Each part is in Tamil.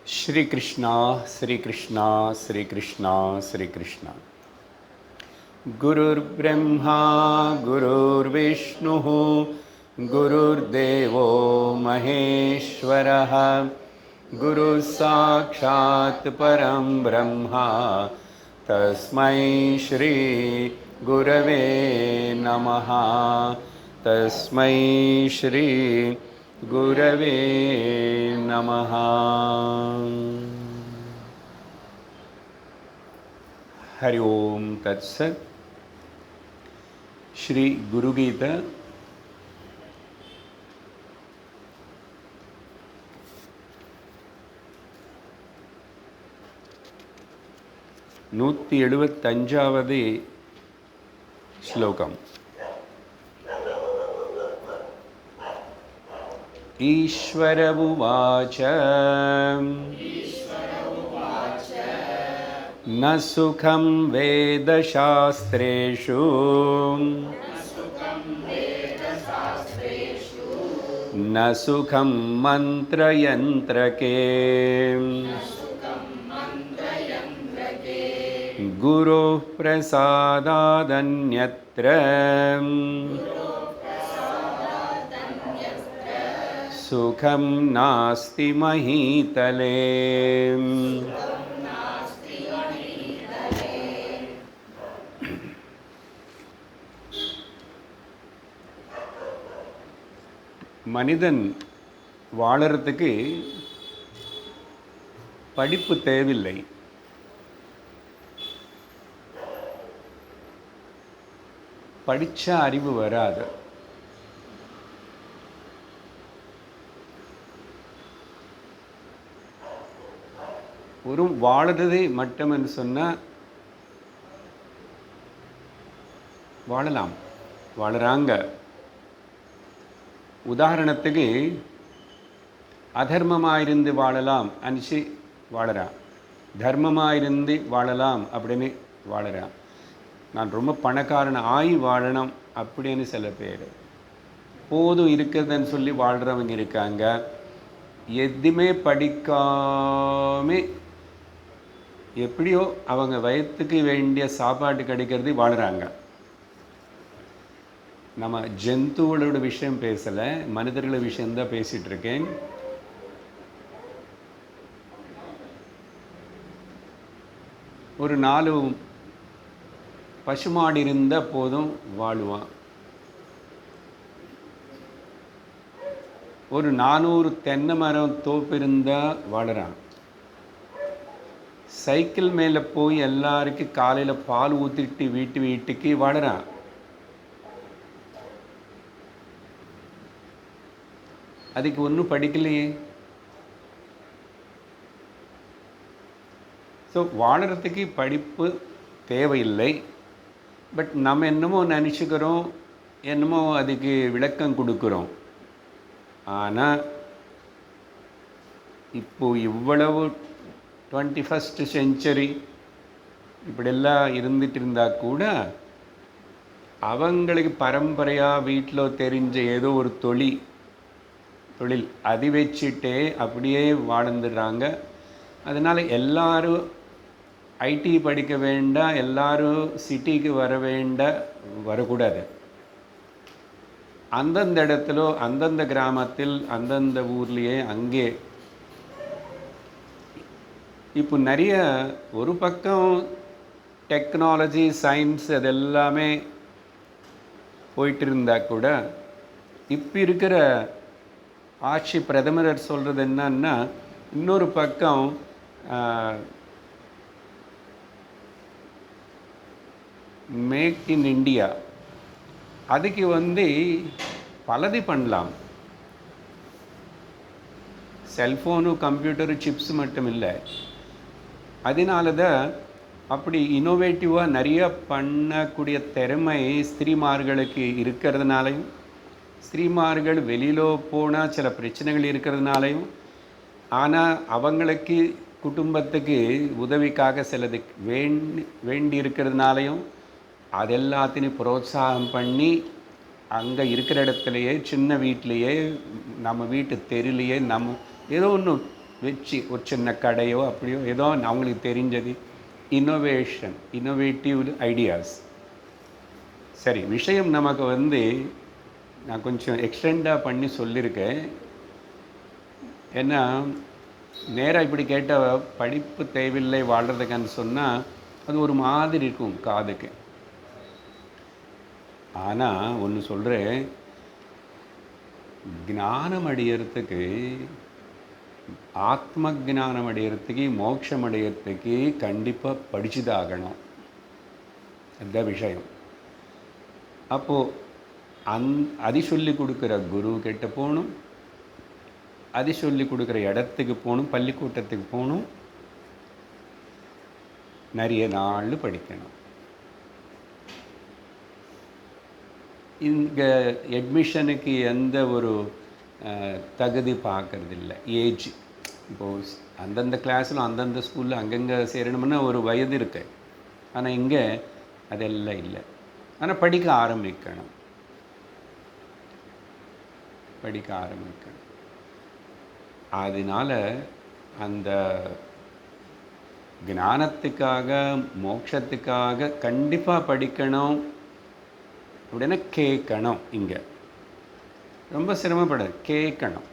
श्री कृष्णा श्री कृष्णा श्री कृष्णा श्री कृष्णा। गुरुर्ब्रह्मा गुरुर्विष्णुः गुरुर्देवो महेश्वरः गुरुः साक्षात् परं ब्रह्मा तस्मै श्री गुरवे नमः। तस्मै श्री गुरवे नमः। हरि ओम तत्सत्। श्री गुरु गीता 175வது श्लोकम्। ईश्वर उवाच न सुखं वेदशास्त्रेषु न सुखं मन्त्रयन्त्रके गुरोः प्रसादादन्यत्र सुखं नास्ति महीतले। மனிதன் வாழறதுக்கு படிப்பு தேவையில்லை. படிச்ச அறிவு வராது. ஒரு வாழறதே மட்டும் என்று சொன்னால் வாழலாம், வாழறாங்க. உதாரணத்துக்கு அதர்மமாயிருந்து வாழலாம் அனுச்சு வாழறான், தர்மமாயிருந்து வாழலாம் அப்படின்னு வாழறான். நான் ரொம்ப பணக்காரன் ஆகி வாழணும் அப்படின்னு சில பேர், போதும் இருக்கிறதுன்னு சொல்லி வாழ்கிறவங்க இருக்காங்க. எதுவுமே படிக்காம எப்படியோ அவங்க வயத்துக்கு வேண்டிய சாப்பாடு கிடைக்கிறது வாழுறாங்க. நம்ம ஜந்துகளோட விஷயம் பேசலை, மனிதர்களோட விஷயந்தான் பேசிகிட்டு இருக்கேன். ஒரு 4 பசுமாடு இருந்தால் போதும் வாழுவான். ஒரு 400 தென்னை மரம் தோப்பு இருந்தால் வாழறான். சைக்கிள் மேலே போய் எல்லாருக்கும் காலையில் பால் ஊற்றிட்டு வீட்டுக்கு வாழறான். அதுக்கு ஒன்றும் படிக்கலையே. ஸோ வாழறதுக்கு படிப்பு தேவையில்லை. பட் நம்ம என்னமோ நினச்சிக்கிறோம், என்னமோ அதுக்கு விளக்கம் கொடுக்குறோம். ஆனால் இப்போது இவ்வளவு 21st செஞ்சுரி இப்படியெல்லாம் இருந்துட்டு இருந்தால் கூட அவங்களுக்கு பரம்பரையாக வீட்டில் தெரிஞ்ச ஏதோ ஒரு தொழில் அது வச்சுட்டே அப்படியே வாழ்ந்துடுறாங்க. அதனால் எல்லாரும் ஐடி படிக்க வேண்டாம், எல்லாரும் சிட்டிக்கு வரக்கூடாது. அந்தந்த இடத்துல, அந்தந்த கிராமத்தில், அந்தந்த ஊர்லேயே அங்கே இப்போ நிறைய ஒரு பக்கம் டெக்னாலஜி சயின்ஸ் அதெல்லாமே போயிட்டு இருந்தால் கூட இப்போ இருக்கிற ஆட்சி பிரதமர் சொல்கிறது என்னன்னா, இன்னொரு பக்கம் மேக் இன் இண்டியா, அதுக்கு பலது பண்ணலாம். செல்ஃபோனு கம்ப்யூட்டரு சிப்ஸ் மட்டும் இல்லை. அதனால தான் அப்படி இன்னோவேட்டிவாக நிறைய பண்ணக்கூடிய திறமை ஸ்திரீமார்களுக்கு இருக்கிறதுனாலையும், ஸ்திரீமார்கள் வெளியில் போனால் சில பிரச்சனைகள் இருக்கிறதுனாலையும், ஆனால் அவங்களுக்கு குடும்பத்துக்கு உதவிக்காக சிலது வேண்டி இருக்கிறதுனாலையும் அதெல்லாத்தையும் புரோத்சாகம் பண்ணி அங்கே இருக்கிற இடத்துலையே, சின்ன வீட்டிலையே, நம்ம வீட்டு தெருலையே, ஏதோ ஒன்று வச்சு ஒரு சின்ன கடையோ அப்படியோ ஏதோ அவங்களுக்கு தெரிஞ்சது இன்னோவேட்டிவ் ஐடியாஸ். சரி, விஷயம் நமக்கு நான் கொஞ்சம் எக்ஸ்டெண்டாக பண்ணி சொல்லியிருக்கேன். ஏன்னா நேராக இப்படி கேட்டால் படிப்பு தேவையில்லை வாழ்கிறதுக்குன்னு சொன்னால் அது ஒரு மாதிரி இருக்கும் காதுக்கு. ஆனால் ஒன்று சொல்கிறேன், ஞானம் அடையிறதுக்கு, ஆத்ம ஞானம் அடையிறதுக்கு, மோட்சம் அடையிறதுக்கு கண்டிப்பாக படிச்சுதாகணும். அதுதான் விஷயம். அப்போது அது சொல்லி கொடுக்குற குரு கிட்ட போகணும், அது சொல்லி கொடுக்குற இடத்துக்கு போகணும், பள்ளிக்கூட்டத்துக்கு போகணும், நிறைய நாள் படிக்கணும். இங்கே அட்மிஷனுக்கு எந்த ஒரு தகுதி பார்க்கறதில்ல, ஏஜ். இப்போது அந்தந்த கிளாஸில் அந்தந்த ஸ்கூலில் அங்கங்கே சேரணும்னா ஒரு வயது இருக்கு. ஆனால் இங்கே அதெல்லாம் இல்லை. ஆனால் படிக்க ஆரம்பிக்கணும். அதனால் அந்த ஞானத்துக்காக, மோட்சத்துக்காக கண்டிப்பாக படிக்கணும் அப்படின்னா கேட்கணும். இங்கே ரொம்ப சிரமப்படாது, கேட்கணும்.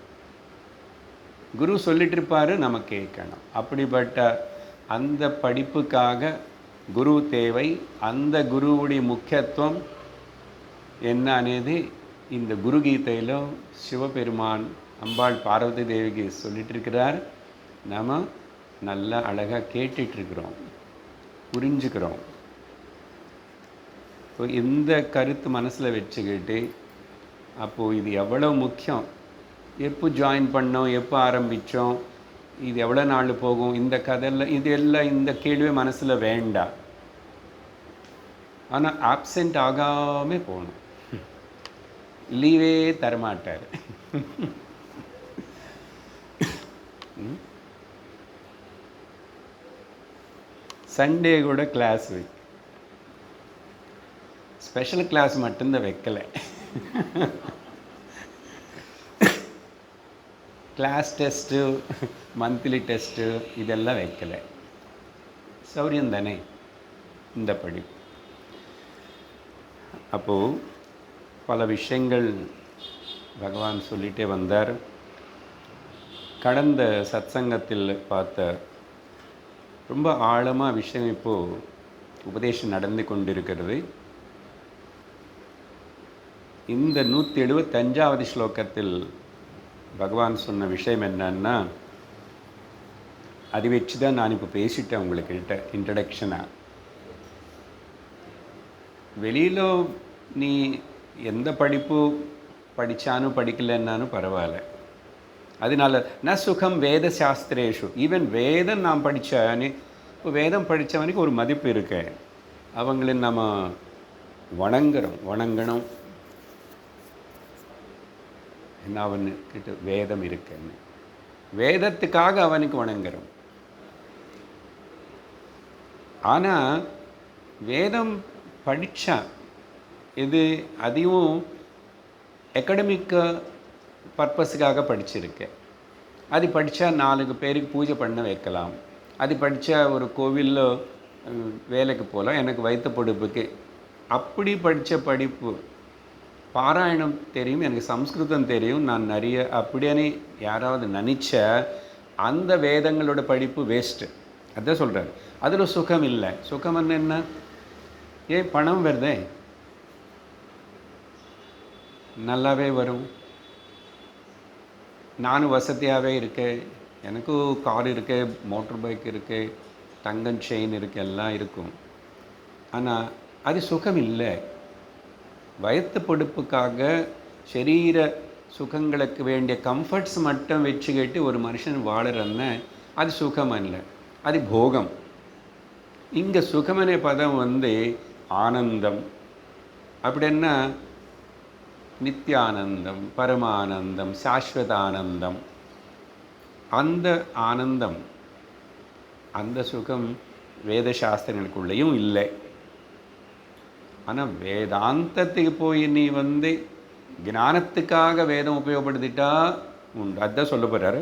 குரு சொல்லிட்டு இருப்பார், நம்ம கேட்கணும். அப்படிப்பட்ட அந்த படிப்புக்காக குரு தேவை. அந்த குருவுடைய முக்கியத்துவம் என்ன అనేది இந்த குரு கீதையில் சிவபெருமான் அம்பாள் பார்வதி தேவிக்கு சொல்லிட்டு இருக்கிறார். நம்ம நல்லா அழகாக கேட்டுட்ருக்கிறோம், புரிஞ்சுக்கிறோம். இப்போ இந்த கருத்து மனசில் வச்சுக்கிட்டு அப்போது இது எவ்வளோ முக்கியம், எப்போ ஜாயின் பண்ணோம், எப்போ ஆரம்பித்தோம், இது எவ்வளோ நாள் போகும், இந்த கதையில் இதெல்லாம் இந்த கேள்வி மனசில் வேண்டாம். ஆனால் ஆப்சென்ட் ஆகாமல் போகணும். லீவே தரமாட்டார். சண்டே கூட கிளாஸ் ஸ்பெஷல் கிளாஸ் மட்டும்தான் வைக்கலை. கிளாஸ் டெஸ்ட்டு, மந்த்லி டெஸ்ட்டு இதெல்லாம் வைக்கலை. சௌரியம் தானே இந்த படிப்பு. அப்போது பல விஷயங்கள் பகவான் சொல்லிகிட்டே வந்தார். கடந்த சத்சங்கத்தில் பார்த்த ரொம்ப ஆழமாக விஷயம் இப்போது உபதேசம் நடந்து கொண்டிருக்கிறது. இந்த 175வது ஸ்லோகத்தில் பகவான் சொன்ன விஷயம் என்னன்னா, அது வச்சு தான் நான் இப்போ பேசிட்டேன் உங்களுக்கிட்ட இன்ட்ரடக்ஷனாக. வெளியில் நீ எந்த படிப்பு படித்தானும் படிக்கலைன்னாலும் பரவாயில்ல. அதனால ந சுகம் வேத சாஸ்திரேஷு. ஈவன் வேதம் நான் படித்தவனே, இப்போ வேதம் படித்தவனுக்கு ஒரு மதிப்பு இருக்கு. அவங்கள நம்ம வணங்கணும். என்ன அவனுக்கிட்ட வேதம் இருக்குன்னு, வேதத்துக்காக அவனுக்கு வணங்குறோம். ஆனால் வேதம் படித்தா இது அதையும் அகாடமிக் பர்பஸுக்காக படிச்சிருக்கேன். அது படித்தா 4 பேருக்கு பூஜை பண்ண வைக்கலாம். அது படித்தா ஒரு கோவிலில் வேலைக்கு போகலாம், எனக்கு வைத்த பொடுப்புக்கு. அப்படி படித்த படிப்பு, பாராயணம் தெரியும், எனக்கு சம்ஸ்கிருதம் தெரியும், நான் நிறைய அப்படியே யாராவது நினச்ச அந்த வேதங்களோட படிப்பு வேஸ்ட்டு. அதான் சொல்கிறார். அதில் சுகம் இல்லை. சுகம் என்ன? பணம் வருதே, நல்லாவே வரும். நானும் வசதியாகவே இருக்கேன், எனக்கு கார் இருக்கு, மோட்டர் பைக் இருக்குது, தங்கம் செயின் இருக்குது, எல்லாம் இருக்கும். ஆனால் அது சுகம் இல்லை. வயத்து பொடுப்புக்காக சரீர சுகங்களுக்கு வேண்டிய கம்ஃபர்ட்ஸ் மட்டும் வச்சுக்கிட்டு ஒரு மனுஷன் வாழறன்னு அது சுகம் இல்லை, அது போகம். இங்கே சுகமனே பதம் ஆனந்தம். அப்படின்னா நித்தியானந்தம், பரமானந்தம், சாஸ்வதானந்தம். அந்த ஆனந்தம், அந்த சுகம் வேதசாஸ்திரங்களுக்குள்ளேயும் இல்லை. ஆனால் வேதாந்தத்துக்கு போய் நீ ஞானத்துக்காக வேதம் உபயோகப்படுத்திட்டா உண்டு. அதுதான் சொல்ல போகிறாரு.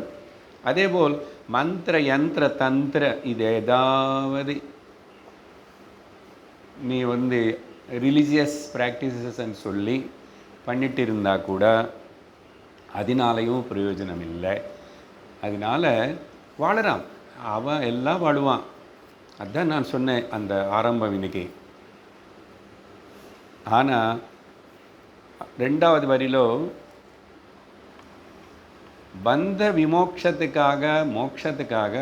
அதேபோல் மந்திர யந்திர தந்திர இது ஏதாவது நீ ரிலீஜியஸ் ப்ராக்டிசஸ்ன்னு சொல்லி பண்ணிட்டு இருந்தால் கூட அதனாலையும் பிரயோஜனம் இல்லை. அதனால் வாழறான், அவன் எல்லாம் வாழுவான். அதுதான் நான் சொன்னேன் அந்த ஆரம்பம் இன்னைக்கு. ஆனால் 2வது வரியிலோ பந்த விமோட்சத்துக்காக, மோட்சத்துக்காக,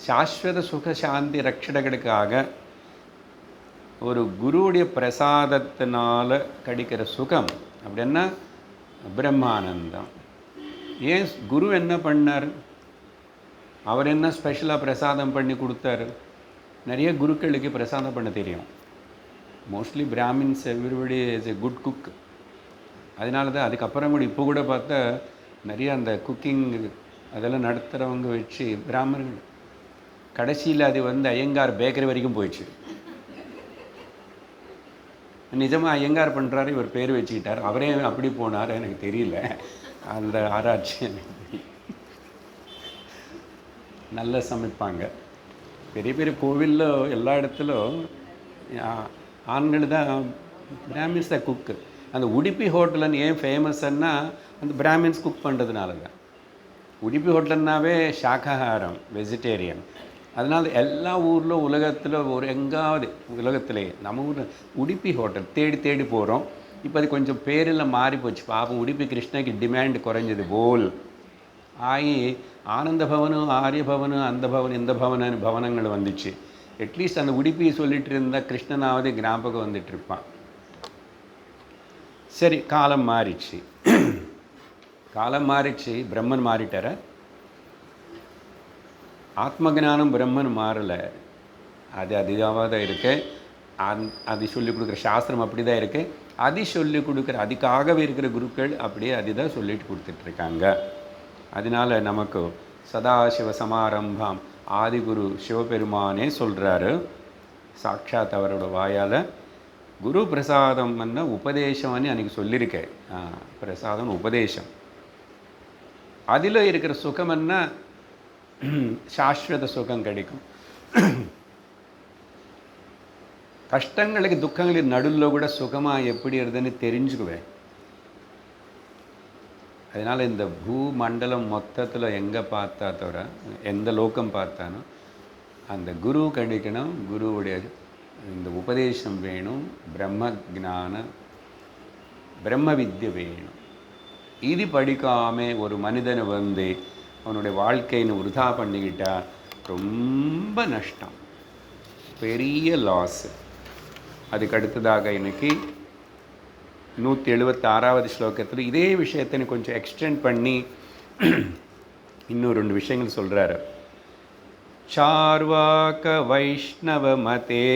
சாஸ்வத சுக சாந்தி ரட்சணங்களுக்காக ஒரு குருவுடைய பிரசாதத்தினால கிடைக்கிற சுகம் அப்படின்னா பிரம்மானந்தம். ஏன் குரு என்ன பண்ணார்? அவர் என்ன ஸ்பெஷலாக பிரசாதம் பண்ணி கொடுத்தாரு? நிறைய குருக்களுக்கு பிரசாதம் பண்ண தெரியும். Mostly Brahmins everybody is a good cook. அதனால தான் அதுக்கப்புறம் கூட இப்போ கூட பார்த்தா நிறைய அந்த குக்கிங் அதெல்லாம் நடத்துகிறவங்க வச்சு பிராமணர்கள் கடைசியில் அது ஐயங்கார் பேக்கரி வரைக்கும் போயிடுச்சு. நிஜமாக ஐயங்கார் பண்ணுறாரு, இவர் பேர் வச்சுக்கிட்டார். அவரே அப்படி போனார் எனக்கு தெரியல. அந்த ஆராய்ச்சி நல்லா சமைப்பாங்க. பெரிய பெரிய கோவிலில் எல்லா இடத்துலும் ஆண்கள் தான், பிராமின்ஸ் தான் குக்கு. அந்த உடுப்பி ஹோட்டலுன்னு ஏன் ஃபேமஸ்ன்னா அந்த பிராமின்ஸ் குக் பண்ணுறதுனால தான். உடுப்பி ஹோட்டல்னாவே சாகாகாரம், வெஜிடேரியன். அதனால் எல்லா ஊரில் உலகத்தில் ஒரு எங்காவது உலகத்திலேயே நம்ம ஊரில் உடுப்பி ஹோட்டல் தேடி தேடி போகிறோம். இப்போ அது கொஞ்சம் பேரில் மாறி போச்சு. பாப்போம், உடுப்பி கிருஷ்ணாக்கு டிமாண்ட் குறைஞ்சது போல் ஆகி ஆனந்த பவனும் ஆரிய பவனும் அந்த பவன் இந்த பவனு பவனங்கள் வந்துச்சு. அட்லீஸ்ட் அந்த உடுப்பியை சொல்லிட்டு இருந்தால் கிருஷ்ணனாவது ஞாபகம் வந்துட்டு இருப்பான். சரி, காலம் மாறிச்சு. காலம் மாறிச்சு, பிரம்மன் மாறிட்டார. ஆத்மஜானம் பிரம்மன் மாறலை. அது அதிகமாக தான் இருக்கு. அது சொல்லிக் கொடுக்குற சாஸ்திரம் அப்படி தான் இருக்குது. அது சொல்லிக் கொடுக்குற அதுக்காகவே இருக்கிற குருக்கள் அப்படியே அதுதான் சொல்லிட்டு கொடுத்துட்ருக்காங்க. அதனால் நமக்கு சதாசிவ சமாரம்பம் ஆதிகுரு சிவபெருமானே சொல்கிறாரு சாட்சாத் அவரோட வாயால். குரு பிரசாதம்னா உபதேசம்னு அன்றைக்கி சொல்லியிருக்கேன். பிரசாதம் உபதேசம். அதில் இருக்கிற சுகம்னா சாஸ்வத சுகம் கிடைக்கும். கஷ்டங்களுக்கு துக்கங்களுக்கு நடுவில் கூட சுகமாக எப்படி இருதுன்னு தெரிஞ்சுக்குவேன். அதனால் இந்த பூமண்டலம் மொத்தத்தில் எங்கே பார்த்தா தவிர எந்த லோகம் பார்த்தானோ அந்த குரு கிடைக்கணும். குருவுடைய இந்த உபதேசம் வேணும். பிரம்ம ஜான பிரம்ம வித்யை வேணும். இது படிக்காமல் ஒரு மனிதனை அவனுடைய வாழ்க்கைன்னு விருதா பண்ணிக்கிட்டா ரொம்ப நஷ்டம், பெரிய லாஸ். அதுக்கு அடுத்ததாக இன்னைக்கு 176வது ஸ்லோகத்தில் இதே விஷயத்தை கொஞ்சம் எக்ஸ்டெண்ட் பண்ணி இன்னும் 2 விஷயங்கள் சொல்கிறாரு. சார்வாக வைஷ்ணவமதே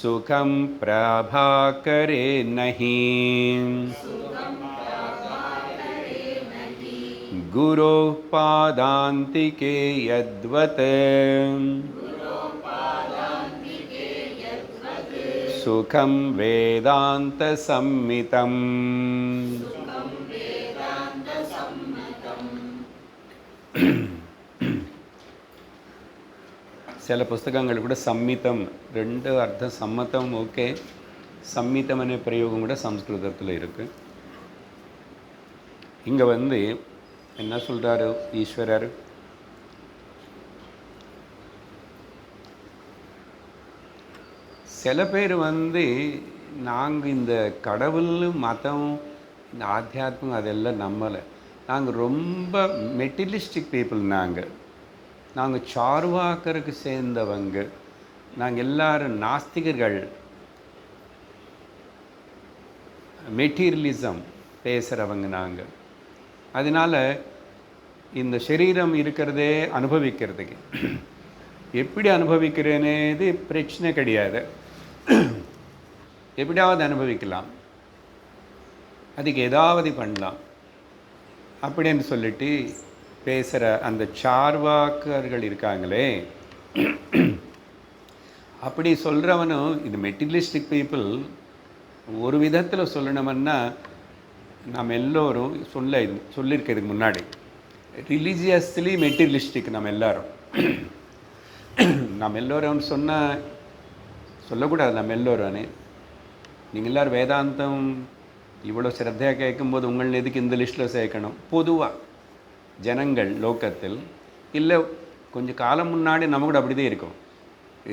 சுகம் பிரபாகரே நஹி குரு பாதாந்திகே யத்வத் சுகம் வேதாந்த சம்மிதம். சில புஸ்தகங்கள் கூட சம்மிதம் 2 அர்த்தம். சம்மதம் ஓகே, சம்மிதம் அనే பிரயோகம் கூட சம்ஸ்கிருதத்தில் இருக்குது. இங்கே என்ன சொல்கிறாரு ஈஸ்வரர்? சில பேர் நாங்கள் இந்த கடவுள் மதம் இந்த ஆத்தியாத்மம் அதெல்லாம் நம்மலை. நாங்கள் ரொம்ப மெட்டீரியலிஸ்டிக் பீப்புள். நாங்கள் சார்வாக்கருக்கு சேர்ந்தவங்க. நாங்கள் எல்லாரும் நாஸ்திகர்கள், மெட்டீரியலிசம் பேசுகிறவங்க நாங்கள். அதனால் இந்த சரீரம் இருக்கிறதே அனுபவிக்கிறதுக்கு. எப்படி அனுபவிக்கிறேனேது பிரச்சனை கிடையாது, எப்படியாவது அனுபவிக்கலாம், அதுக்கு ஏதாவது பண்ணலாம் அப்படின்னு சொல்லிட்டு பேசுகிற அந்த சார்வாக்கர்கள் இருக்காங்களே, அப்படி சொல்கிறவனும் இது மெட்டீரியலிஸ்டிக் பீப்புள். ஒரு விதத்தில் சொல்லணும்னா நாம் எல்லோரும் சொல்லியிருக்கிறதுக்கு முன்னாடி ரிலீஜியஸ்லி மெட்டீரியலிஸ்டிக் நம்ம எல்லாரும். நம்ம எல்லோரும் சொல்லக்கூடாது. நம்ம எல்லோரும் நீங்கள் எல்லோரும் வேதாந்தம் இவ்வளோ சிரத்தையாக கேட்கும்போது உங்கள் எதுக்கு இந்த லிஸ்ட்டில் சேர்க்கணும்? பொதுவாக ஜனங்கள் லோக்கத்தில் இல்லை, கொஞ்சம் காலம் முன்னாடி நம்ம கூட அப்படி தான் இருக்கும்.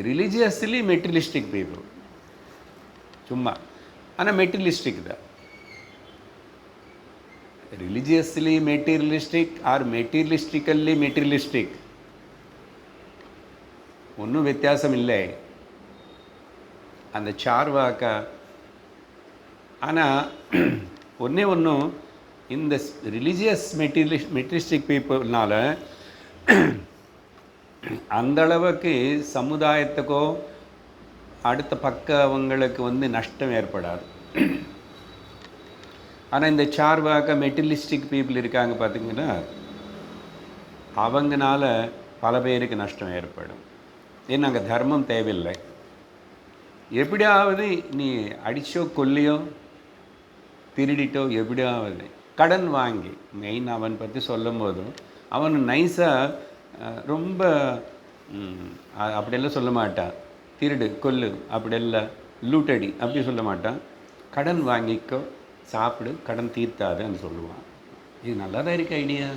ரிலீஜியஸ்லி மெட்டீரியலிஸ்டிக் பீப்புள் சும்மா, ஆனால் மெட்டீரியலிஸ்டிக் தான். ரிலீஜியஸ்லி மெட்டீரியலிஸ்டிக் ஆர் மெட்டீரியலிஸ்டிக்கல்லி மெட்டீரியலிஸ்டிக் ஒன்றும் வித்தியாசம் இல்லை. அந்த சார்வாக்கா. ஆனால் ஒன்றும் இந்த ரிலீஜியஸ் மெட்டீரியலிஸ்டிக் பீப்புள்னால அந்த அளவுக்கு சமுதாயத்துக்கோ அடுத்த பக்கவங்களுக்கு நஷ்டம் ஏற்படாது. ஆனால் இந்த சார்வாக்க மெட்டீரியலிஸ்டிக் பீப்புள் இருக்காங்க பார்த்தீங்கன்னா, அவங்கனால பல பேருக்கு நஷ்டம் ஏற்படும். ஏன்னா அங்கே தர்மம் தேவையில்லை. எப்படியாவது நீ அடிச்சோ கொல்லியோ திருடிட்டோ எப்படியாவது கடன் வாங்கி, மெயின் அவன் பற்றி சொல்லும் போதும் அவன் நைஸாக ரொம்ப அப்படியெல்லாம் சொல்ல மாட்டான். திருடு கொல்லு அப்படியெல்லாம், லூட்டடி அப்படி சொல்ல மாட்டான். கடன் வாங்கிக்கோ, சாப்பிடு, கடன் தீர்த்தாதுன்னு சொல்லுவான். இது நல்லா தான் இருக்கு ஐடியா.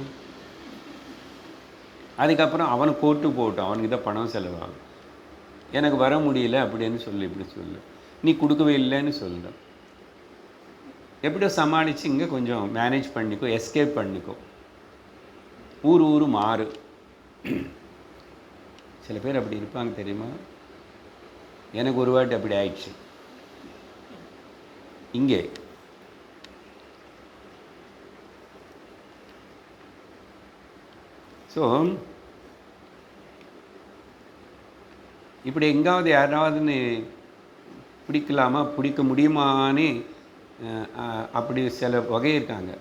அதுக்கப்புறம் அவனை கோட்டு போட்டான், அவனுக்கு தான் பணம் செலவாகும். எனக்கு வர முடியல அப்படின்னு இப்படி சொல்லு, நீ கொடுக்கவே இல்லைன்னு சொல்லு. எப்படியோ சமாளித்து இங்கே கொஞ்சம் மேனேஜ் பண்ணிக்கோ, எஸ்கேப் பண்ணிக்கோ. ஊர் மாறு. சில பேர் அப்படி இருப்பாங்க தெரியுமா? எனக்கு ஒரு வாட்டி அப்படி ஆயிடுச்சு. இங்கே ஸோ இப்படி எங்காவது யாராவதுன்னு பிடிக்கலாமா, பிடிக்க முடியுமான்னு அப்படி சில வகை இருக்காங்க.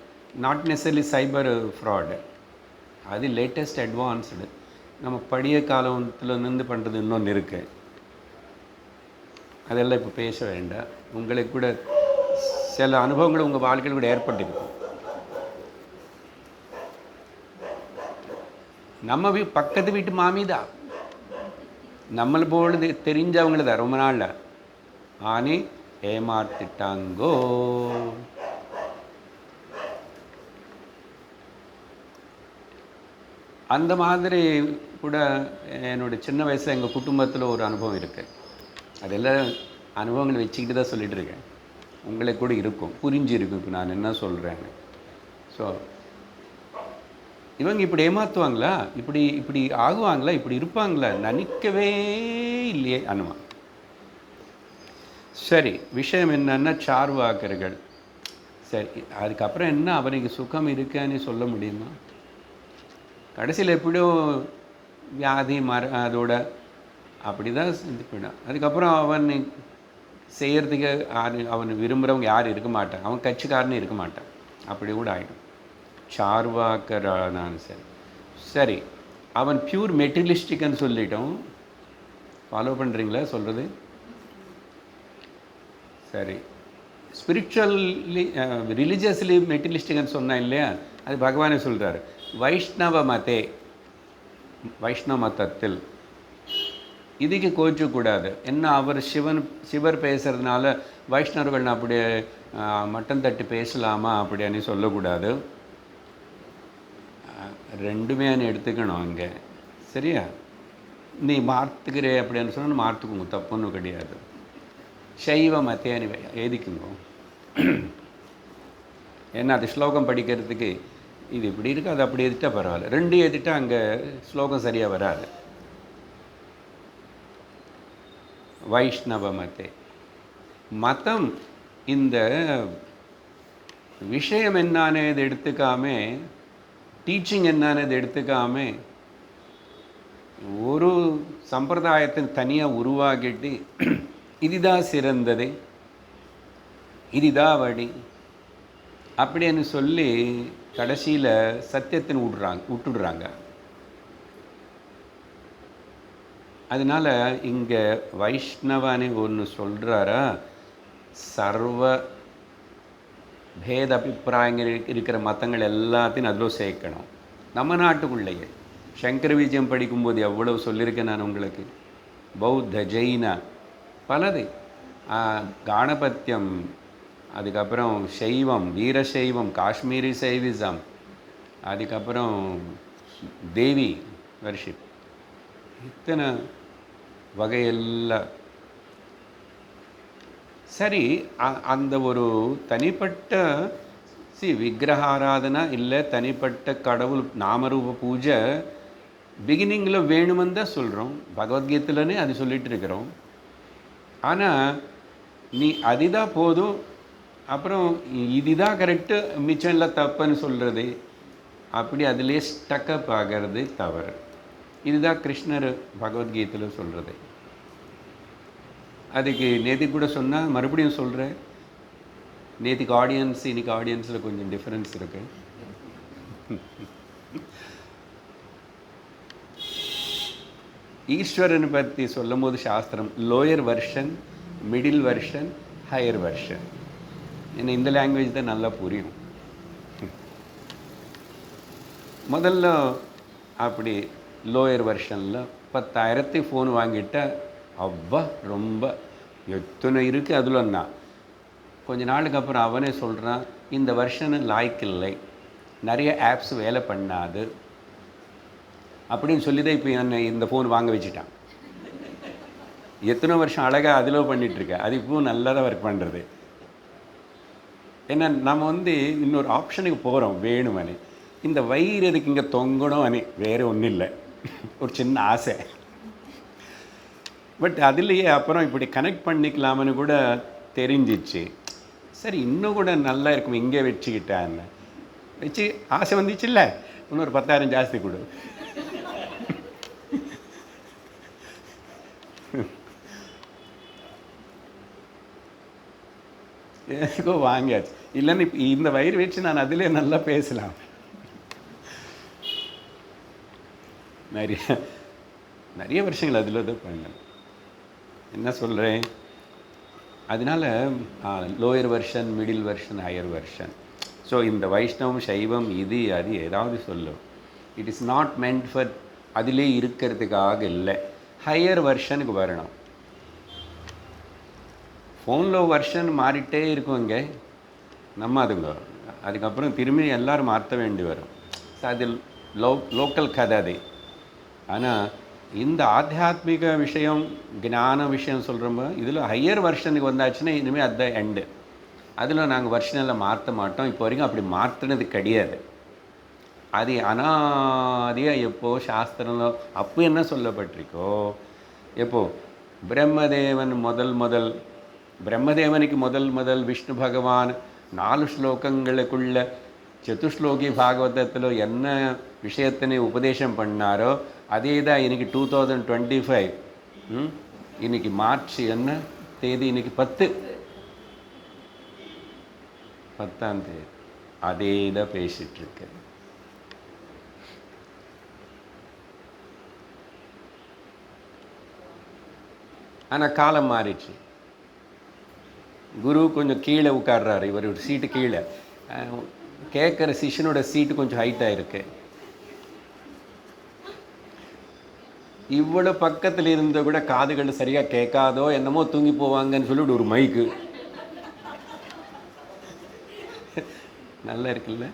நாட் நெசசரி சைபர் ஃப்ராடு, அது லேட்டஸ்ட் அட்வான்ஸ்டு. நம்ம பழைய காலத்தில் நின்று பண்ணுறது இன்னொன்று இருக்கு. அதெல்லாம் இப்போ பேச வேண்டாம். உங்களுக்கு கூட சில அனுபவங்கள் உங்கள் வாழ்க்கையில் கூட ஏற்பட்டிருக்கும். நம்ம பக்கத்து வீட்டு மாமிதான், நம்மளை பொழுது தெரிஞ்சவங்கள தான் ரொம்ப நாளில் ஆனே ஏமாத்திட்டாங்கோ. அந்த மாதிரி கூட என்னோடய சின்ன வயசில் எங்கள் குடும்பத்தில் ஒரு அனுபவம் இருக்குது. அதெல்லாம் அனுபவங்களை வச்சுக்கிட்டு தான் சொல்லிகிட்டு இருக்கேன். உங்களுக்கு கூட இருக்கும், புரிஞ்சிருக்கும் இப்போ நான் என்ன சொல்கிறேன்னு. ஸோ இவங்க இப்படி ஏமாற்றுவாங்களா, இப்படி ஆகுவாங்களா, இப்படி இருப்பாங்களா, நினைக்கவே இல்லையே அனுமா. சரி, விஷயம் என்னன்னா சார்வாக்கர்கள். சரி, அதுக்கப்புறம் என்ன அவனுக்கு சுகம் இருக்கான்னு சொல்ல முடியுமா? கடைசியில் எப்படியோ வியாதி அதோட அப்படி தான் போயிடும். அதுக்கப்புறம் அவன் செய்கிறதுக்கு அவன் விரும்புகிறவங்க யாரும் இருக்க மாட்டான், அவன் கட்சிக்காரனே இருக்க மாட்டான். அப்படி கூட ஆகிடும். சார்வாக்கரானாலும் சரி, அவன் பியூர் மெட்டீரியலிஸ்டிக்னு சொல்லிட்டோம். ஃபாலோ பண்ணுறீங்களா சொல்கிறது? சரி, ஸ்பிரிச்சுவல்லி ரிலீஜியஸ்லி மெட்டீரியலிஸ்டிக்னு சொன்னேன் இல்லையா, அது பகவானே சொல்கிறார். வைஷ்ணவ மதத்தில் இதுக்கு கோச்சக்கூடாது. என்ன அவர் சிவர் பேசுகிறதுனால வைஷ்ணவர்கள் அப்படியே மட்டம் தட்டி பேசலாமா அப்படின்னு சொல்லக்கூடாது. ரெண்டுமே எடுத்துக்கணும் அங்கே. சரியா? நீ மாற்றுக்கிறே அப்படின்னு சொன்னால் மாற்றுக்குங்க, தப்புன்னு கிடையாது. சைவ மத்தேன்னு எழுதிக்குங்க. ஏன்னா அது ஸ்லோகம் படிக்கிறதுக்கு இது இப்படி இருக்குது, அது அப்படி எழுதிட்டா பரவாயில்ல. ரெண்டு எழுதிட்டா அங்கே ஸ்லோகம் சரியாக வராது. வைஷ்ணவ மதம் இந்த விஷயம் என்னான்னு இது எடுத்துக்காம, டீச்சிங் என்னான்னு இது எடுத்துக்காம, ஒரு சம்பிரதாயத்தை தனியாக உருவாக்கிட்டு இதுதான் சிறந்தது, இதுதான் வழி அப்படின்னு சொல்லி கடைசியில் சத்தியத்தின் விட்டுடுறாங்க. அதனால் இங்கே வைஷ்ணவானே ஒன்று சொல்கிறாரா, சர்வ பேத அபிப்பிராயங்கள் இருக்கிற மதங்கள் எல்லாத்தையும் அதில் சேர்க்கணும். நம்ம நாட்டுக்குள்ளேயே சங்கர விஜயம் படிக்கும்போது எவ்வளவு சொல்லியிருக்கேன் நான் உங்களுக்கு. பௌத்த ஜெயின பலது, காணபத்தியம், அதுக்கப்புறம் சைவம், வீரசைவம், காஷ்மீரி சைவிசம், அதுக்கப்புறம் தேவி வர்ஷிப், இத்தனை வகையெல்லாம். சரி, அந்த ஒரு தனிப்பட்ட விக்கிரகாராதனா இல்லை தனிப்பட்ட கடவுள் நாமரூப பூஜை பிகினிங்கில் வேணுமென்னு தான் சொல்கிறோம். பகவத்கீதையிலனே அது சொல்லிட்டு இருக்கிறோம். ஆனால் நீ அதுதான் போதும், அப்புறம் இதுதான் கரெக்டு, மிச்சம் இல்லை தப்புன்னு சொல்கிறது, அப்படி அதிலே ஸ்டக்கப் ஆகிறது தவறு. இதுதான் கிருஷ்ணர் பகவத்கீதையில் சொல்கிறது. அதுக்கு நேற்று கூட சொன்னால் மறுபடியும் சொல்கிறேன். நேற்றுக்கு ஆடியன்ஸ் இன்னைக்கு ஆடியன்ஸில் கொஞ்சம் டிஃப்ரென்ஸ் இருக்கு. ஈஸ்வரனை பற்றி சொல்லும் போது சாஸ்திரம் lower version, middle version, higher version. என்ன இந்த லாங்குவேஜ் தான் நல்லா புரியும். முதல்ல அப்படி லோயர் வெர்ஷனில் 10,000 ஃபோன் வாங்கிட்டால் அவ்வா ரொம்ப எத்தனை இருக்குது அதில்னா. கொஞ்ச நாளுக்கு அப்புறம் அவனே சொல்கிறான், இந்த வெர்ஷனு லாய்க்கு இல்லை, நிறைய ஆப்ஸ் வேலை பண்ணாது அப்படின்னு சொல்லி தான் இப்போ என்னை இந்த ஃபோன் வாங்க வச்சுட்டான். எத்தனை வருஷம் அழகாக அதில் பண்ணிகிட்ருக்கேன், அது இப்போவும் நல்லா தான் ஒர்க் பண்ணுறது. ஏன்னா நம்ம இன்னொரு ஆப்ஷனுக்கு போகிறோம் வேணுமனே. இந்த வயிறு எதுக்கு இங்கே தொங்கணும் அனே, வேறு ஒன்றும் இல்லை, ஒரு சின்ன ஆசை. பட் அதுலேயே அப்புறம் இப்படி கனெக்ட் பண்ணிக்கலாம்னு கூட தெரிஞ்சிச்சு. சரி, இன்னும் கூட நல்லா இருக்கும் இங்கே வச்சுக்கிட்டான்னு வச்சு ஆசை வந்துச்சு. இல்லை, இன்னொரு 10,000 ஜாஸ்தி கொடு. எனக்கோ வாங்கியாச்சு. இல்லைன்னு இந்த வயிறு வச்சு நான் அதிலே நல்லா பேசலாம். நிறைய நிறைய வருஷங்கள் அதில் தான் பண்ணேன். என்ன சொல்கிறேன், அதனால் lower version, middle version, higher version. So இந்த வைஷ்ணவம், சைவம், இது அது ஏதாவது சொல்லும். It is not meant for அதிலே இருக்கிறதுக்காக இல்லை, ஹையர் வெர்ஷனுக்கு வரணும். ஃபோனில் வெர்ஷன் மாறிட்டே இருக்கும் இங்கே நம்ம அதுக்கப்புறம் திரும்பி எல்லோரும் மாற்ற வேண்டி வரும். ஸோ அது லோக்கல் கதை அது. ஆனால் இந்த ஆத்தியாத்மிக விஷயம், ஞான விஷயம் சொல்கிறோம்போ இதில் ஹையர் வெர்ஷனுக்கு வந்தாச்சுன்னா இனிமேல் அதுதான் எண்டு. அதில் நாங்கள் வெர்ஷனில் மாற்ற மாட்டோம். இப்போ வரைக்கும் அப்படி மாற்றினது கிடையாது. அது அனாதியாக எப்போது சாஸ்திரம்ல அப்போ என்ன சொல்லப்பட்டிருக்கோ, எப்போது பிரம்மதேவன் பிரம்மதேவனுக்கு முதல் விஷ்ணு பகவான் 4 ஸ்லோகங்களுக்குள்ள சதுஸ்லோகி பாகவதத்தில் என்ன விஷயத்தினை உபதேசம் பண்ணாரோ அதே தான் இன்னைக்கு 2025. இன்னைக்கு மார்ச் என்ன தேதி, இன்னைக்கு 10ஆம் தேதி. அதே தான் பேசிட்டு இருக்கு. ஆனால் காலம் மாறிச்சு. குரு கொஞ்சம் கீழே உட்கார்றாரு, இவர் ஒரு சீட்டு கீழே. கேட்குற சிஷ்யனோட சீட்டு கொஞ்சம் ஹைட்டாக இருக்கு. இவ்வளோ பக்கத்தில் இருந்த கூட காதுகள் சரியாக கேட்காதோ என்னமோ தூங்கி போவாங்கன்னு சொல்லிவிட்டு ஒரு மைக்கு நல்லா இருக்குல்ல.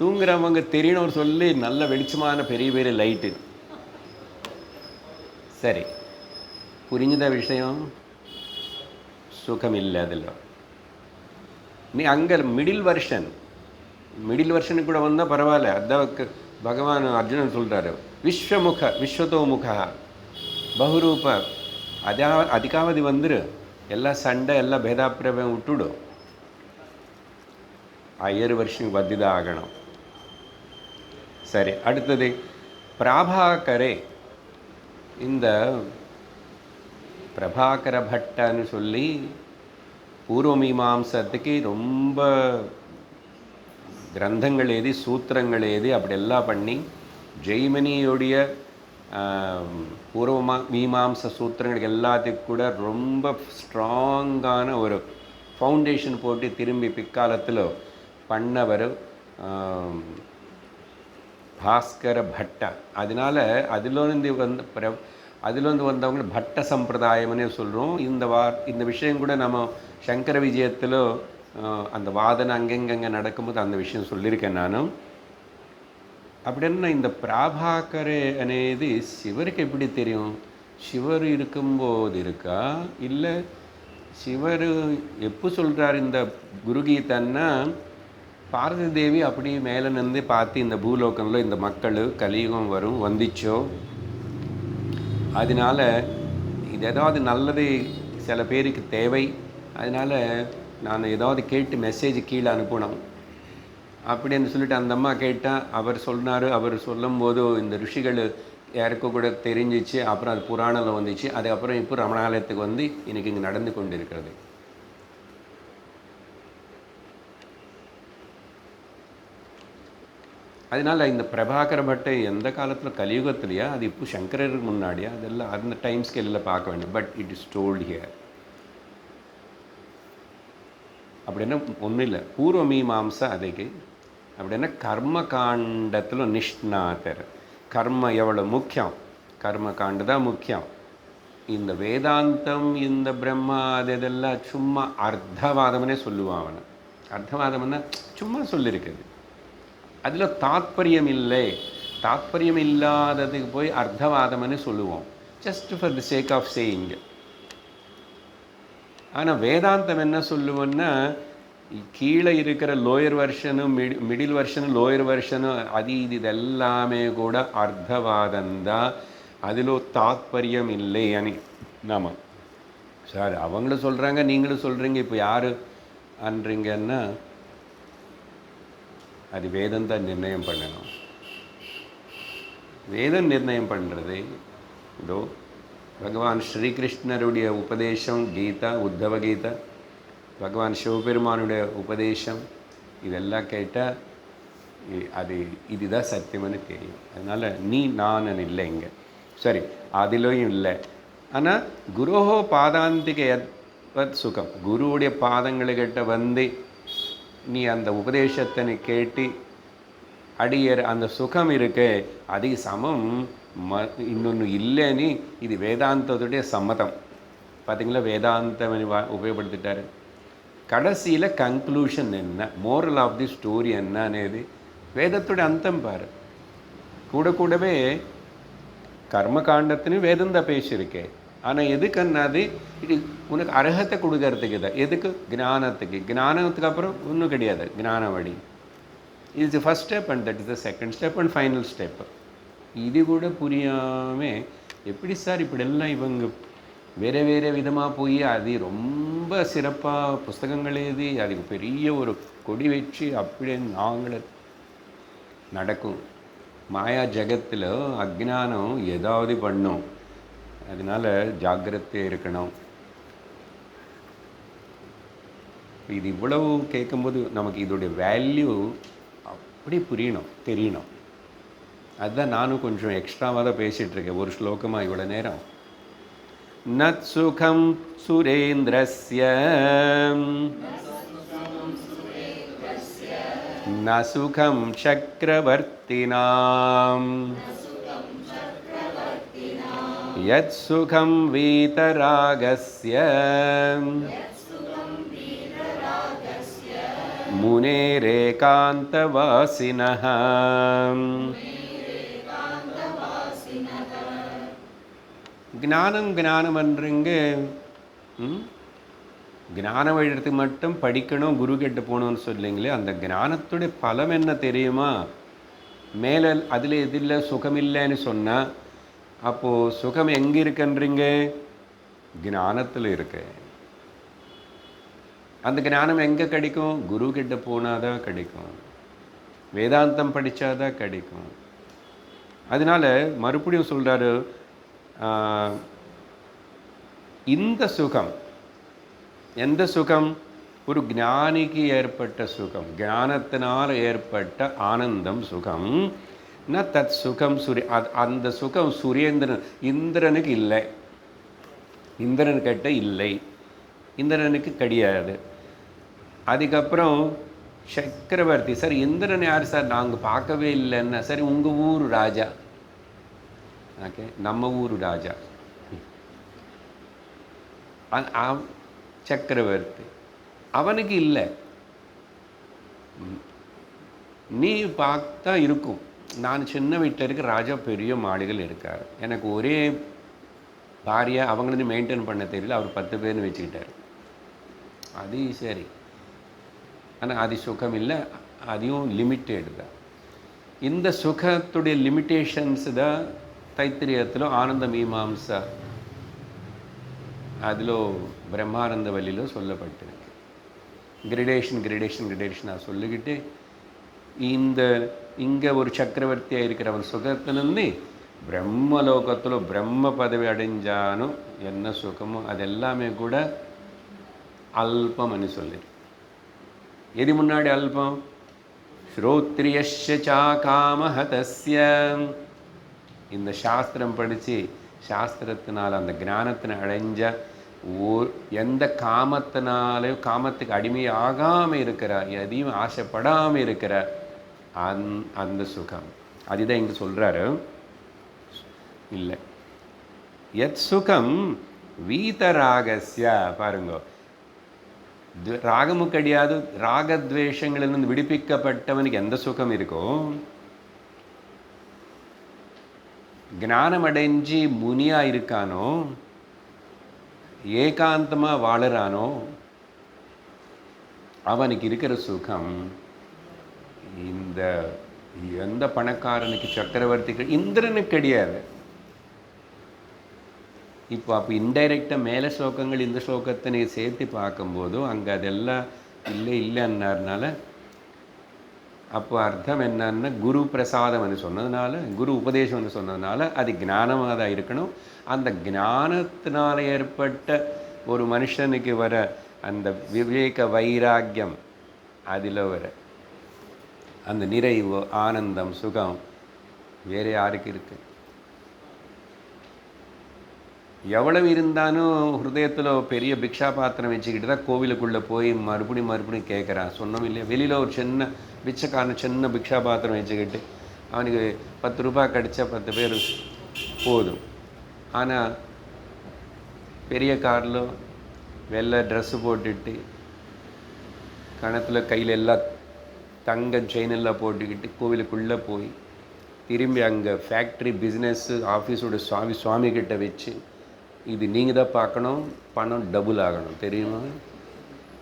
தூங்குறவங்க தெரியணும் சொல்லி நல்ல வெளிச்சமான பெரிய லைட்டு. சரி, புரிஞ்சுத விஷயம். சுகம் இல்லை அதில். நீ அங்கே மிடில் வெர்ஷனுக்கு கூட வந்தால் பரவாயில்ல. அதான் பகவான் அர்ஜுனன் சொல்கிறாரு, விஸ்வதோமுக பகுரூப அதுக்காவது வந்துரு, ಎಲ್ಲ சண்டை எல்லாம் பேதாபிரபம் விட்டுடும். ஹையர் வெர்ஷனுக்கு வந்துதான் ஆகணும். சரி, அடுத்தது பிராபாகரே. இந்த பிரபாகர பட்டன்னு சொல்லி பூர்வமீமாம்சத்துக்கு ரொம்ப கிரந்தங்கள் எழுதி சூத்திரங்கள் எழுதி அப்படியெல்லாம் பண்ணி ஜெய்மினியுடைய பூர்வ மீமாம்ச சூத்திரங்களுக்கு எல்லாத்துக்கும் கூட ரொம்ப ஸ்ட்ராங்கான ஒரு ஃபவுண்டேஷன் போட்டு திரும்பி பிற்காலத்தில் பண்ணவர் பாஸ்கர பட்ட. அதனால் அதிலிருந்து வந்தவங்க பட்ட சம்பிரதாயம்னே சொல்கிறோம். இந்த விஷயம் கூட நம்ம சங்கர விஜயத்தில் அந்த வாதனை அங்கெங்கங்கே நடக்கும்போது அந்த விஷயம் சொல்லியிருக்கேன் நானும். அப்படின்னா இந்த பிராபாகரே అనేది சிவருக்கு எப்படி தெரியும்? சிவர் இருக்கும்போது இருக்கா, இல்லை சிவர் எப்போ சொல்கிறார் இந்த குருகீதன்னா, பார்வதி தேவி அப்படி மேலே நின்று பார்த்து இந்த பூலோகங்களில் இந்த மக்கள் கலியுகம் வரும் வந்துச்சோ, அதனால் இது ஏதாவது நல்லது சில பேருக்கு தேவை, அதனால் நான் ஏதாவது கேட்டு மெசேஜ் கீழே அனுப்பணும் அப்படின்னு சொல்லிட்டு அந்த அம்மா கேட்டால் அவர் சொன்னார். அவர் சொல்லும்போது இந்த ரிஷிகள் யாருக்கோ கூட தெரிஞ்சிச்சு. அப்புறம் அது புராணத்தில் வந்துச்சு. அதுக்கப்புறம் இப்போ ரமணாலயத்துக்கு வந்து இன்றைக்கி இங்கே நடந்து கொண்டு இருக்கிறது. அதனால் இந்த பிரபாகர பட்டை எந்த காலத்தில் கலியுகத்துலையா, அது இப்போ சங்கரருக்கு முன்னாடியா, அதெல்லாம் அந்த டைம் ஸ்கேலில் பார்க்க வேண்டும். But it is told here. அப்படின்னா ஒன்றும் இல்லை, பூர்வ மீமாம்சை அதுக்கு அப்படின்னா கர்மகாண்டத்தில் நிஷ்ணாதர். கர்ம எவ்வளோ முக்கியம், கர்மகாண்டு தான் முக்கியம். இந்த வேதாந்தம் இந்த பிரம்மா அது இதெல்லாம் சும்மா அர்த்தவாதம்னே சொல்லுவான் அவனை. அர்த்தவாதம்னா சும்மா சொல்லியிருக்குது, அதில் தாத்பரியம் இல்லை. தாத்பரியம் இல்லாததுக்கு போய் அர்த்தவாதம்னு சொல்லுவோம், just for the sake of saying. ஆனால் வேதாந்தம் என்ன சொல்லுவோன்னா, கீழே இருக்கிற லோயர் வெர்ஷனும் மிடில் வெர்ஷனும் லோயர் வெர்ஷனும் அது இதெல்லாமே கூட அர்த்தவாதந்தான், அதில் தாத்பரியம் இல்லை அனி நாம சார் அவங்களும் சொல்கிறாங்க நீங்களும் சொல்கிறீங்க, இப்போ யார் அன்றீங்கன்னா அது வேதம் தான் நிர்ணயம் பண்ணணும். வேதம் நிர்ணயம் பண்ணுறது இதோ பகவான் ஸ்ரீகிருஷ்ணருடைய உபதேசம் கீதா, உத்தவ கீதா, பகவான் சிவபெருமானுடைய உபதேசம், இதெல்லாம் கேட்டால் இதுதான் சத்தியம்னு தெரியும். அதனால் நான் இல்லை இங்கே சரி, அதிலையும் இல்லை. ஆனால் குருஹோ பாதாந்திக எத் சுகம், குருவுடைய பாதங்களுக்கிட்ட வந்து நீ அந்த உபதேசத்தை கேட்டு அடியர் அந்த சுகம் இருக்கு, அது சமம் இன்னொன்று இல்லைன்னு இது வேதாந்தத்துடைய சம்மதம். பார்த்தீங்களா, வேதாந்தம் உபயோகப்படுத்திட்டாரு. கடைசியில் கன்க்ளூஷன் என்ன, மோரல் ஆஃப் தி ஸ்டோரி என்ன అనేది வேதத்துடைய அந்தம் பாரு. கூடவே கர்மகாண்டத்தின்னு வேதம் தான் பேசியிருக்கேன். ஆனால் எதுக்குன்னாது இது உனக்கு அர்ஹத்தை கொடுக்கறதுக்கு தான். எதுக்கு? ஞானத்துக்கு அப்புறம் ஒன்றும் கிடையாது. ஞான வழி is the first step and that is the second step and final step. இது கூட புரியாமல் எப்படி சார் இப்படியெல்லாம் இவங்க வேறு வேறு விதமாக போய் அது ரொம்ப சிறப்பாக புஸ்தகங்கள் எழுதி அதுக்கு பெரிய ஒரு கொடி வச்சு அப்படியே நாங்களே நடக்கும். மாயா ஜகத்தில் அஜ்ஞானம் ஏதாவது பண்ணும், அதனால் ஜாக்கிரதையாக இருக்கணும். இது இவ்வளவு கேட்கும்போது நமக்கு இதோடைய வேல்யூ அப்படி புரியணும், தெரியணும். அதுதான் நானும் கொஞ்சம் எக்ஸ்ட்ராவாக தான் பேசிகிட்ருக்கேன் ஒரு ஸ்லோகமாக இவ்வளோ நேரம். நத் சுகம் சுரேந்திரஸ்ய ந சுகம் சக்கரவர்த்தினாம் யத் சுகம் வீதராகஸ்ய முனேரேகாந்தவாசினஹ. ஞானம்ன்றீங்க, ஞானம் வழிறதுக்கு மட்டும் படிக்கணும், குரு கிட்ட போகணும்னு சொல்லிங்களே, அந்த ஞானத்துடைய பலம் என்ன தெரியுமா? மேலே அதில் எதில் சுகம் இல்லைன்னு சொன்னால், அப்போது சுகம் எங்கே இருக்குன்றீங்க? ஞானத்தில் இருக்கு. அந்த ஞானம் எங்கே கிடைக்கும்? குரு கிட்ட போனால் தான் கிடைக்கும், வேதாந்தம் படித்தாதான் கிடைக்கும். அதனால் மறுபடியும் சொல்கிறாரு, இந்த சுகம் எந்த சுகம்? ஒரு ஞானிக்கு ஏற்பட்ட சுகம், ஞானத்தினால் ஏற்பட்ட ஆனந்தம் சுகம். ந தத் சுகம் அந்த சுகம் சுரேந்திரன் இந்திரனுக்கு இல்லை, இந்திரன் கிட்ட இல்லை, இந்திரனுக்கு கிடையாது. அதுக்கப்புறம் சக்கரவர்த்தி, சார் இந்திரன் யார் சார், நாங்கள் பார்க்கவே இல்லைன்னா, சரி உங்கள் ஊர் ராஜா, ஓகே நம்ம ஊர் ராஜா சக்கரவர்த்தி, அவனுக்கு இல்லை, நீ பார்த்தா இருக்கும். நான் சின்ன வீட்டில் இருக்க ராஜா பெரிய மாளிகையில் இருக்கார், எனக்கு ஒரே பாரியா, அவங்களது மெயின்டைன் பண்ண தெரியல, அவர் 10 பேர்னு வச்சுக்கிட்டார். அது சரி, ஆனால் அது சுகம் இல்லை, அதையும் லிமிட்டெடு தான். இந்த சுகத்துடைய லிமிட்டேஷன்ஸ் தான் தைத்திரியத்தில் ஆனந்த மீமாம்சா அதில் பிரம்மானந்த வழியில் சொல்லப்பட்டிருக்கு. கிரடேஷனாக சொல்லிக்கிட்டு இங்கே ஒரு சக்கரவர்த்தியாக இருக்கிறவன் சுகத்திலிருந்து பிரம்மலோகத்தில் பிரம்ம பதவி அடைஞ்சானோ என்ன சுகமோ அதெல்லாமே கூட அல்பம்னு சொல்லிடு. எது முன்னாடி அல்பம்? ஸ்ரோத்ரியஸ்ய சாகாமஹதஸ்ய, இந்த சாஸ்திரம் படித்து சாஸ்திரத்தினால் அந்த ஞானத்தினை அடைஞ்ச எந்த காமத்தினாலையும் காமத்துக்கு அடிமையாகாமல் இருக்கிற, எதையும் ஆசைப்படாமல் இருக்கிற அந்த சுகம், அதுதான் இங்கே சொல்கிறாரு. இல்லை எத் சுகம் வீதராகஸ்ய, பாருங்க, ராகமும் கிடையாது, ராகத்வேஷங்களிலிருந்து விடுவிக்கப்பட்டவனுக்கு எந்த சுகம் இருக்கோ, ஞானம் அடைஞ்சி முனியாக இருக்கானோ, ஏகாந்தமாக வாழறானோ, அவனுக்கு இருக்கிற சுகம் இந்த எந்த பணக்காரனுக்கு சக்கரவர்த்திக்கு இந்திரனுக்கு கிடையாது. அப்போ இன்டைரக்டாக மேலே ஸ்லோகங்கள் இந்த ஸ்லோகத்தினை சேர்த்து பார்க்கும்போதும் அங்கே அதெல்லாம் இல்லைன்னாருனால அப்போ அர்த்தம் என்னன்னா, குரு பிரசாதம்னு சொன்னதுனால, குரு உபதேசம்னு சொன்னதுனால அது ஞானமாக தான் இருக்கணும். அந்த ஞானத்தினால் ஏற்பட்ட ஒரு மனுஷனுக்கு வர அந்த விவேக வைராக்கியம், அதில் வர அந்த நிறைவு ஆனந்தம் சுகம் வேறு யாருக்கு இருக்கு? எவ்வளவு இருந்தாலும் ஹிருதயத்தில் பெரிய பிக்ஷா பாத்திரம் வச்சுக்கிட்டு தான் கோவிலுக்குள்ளே போய் மறுபடியும் கேட்குறான். சொன்னோம் இல்லையா, வெளியில் ஒரு சின்ன பிச்சைக்காரன் சின்ன பிக்ஷா பாத்திரம் வச்சுக்கிட்டு அவனுக்கு 10 ரூபாய் கிடச்சா 10 பேர் போதும். ஆனால் பெரிய காரில் வெள்ளை ட்ரெஸ்ஸு போட்டுட்டு கணத்தில் கையில் எல்லாம் தங்க செயின் எல்லாம் போட்டுக்கிட்டு கோவிலுக்குள்ளே போய் திரும்பி அங்கே ஃபேக்ட்ரி பிஸ்னஸ்ஸு ஆஃபீஸோட சுவாமிகிட்ட வச்சு, இது நீங்கள் தான் பார்க்கணும், பணம் டபுள் ஆகணும் தெரியுமா,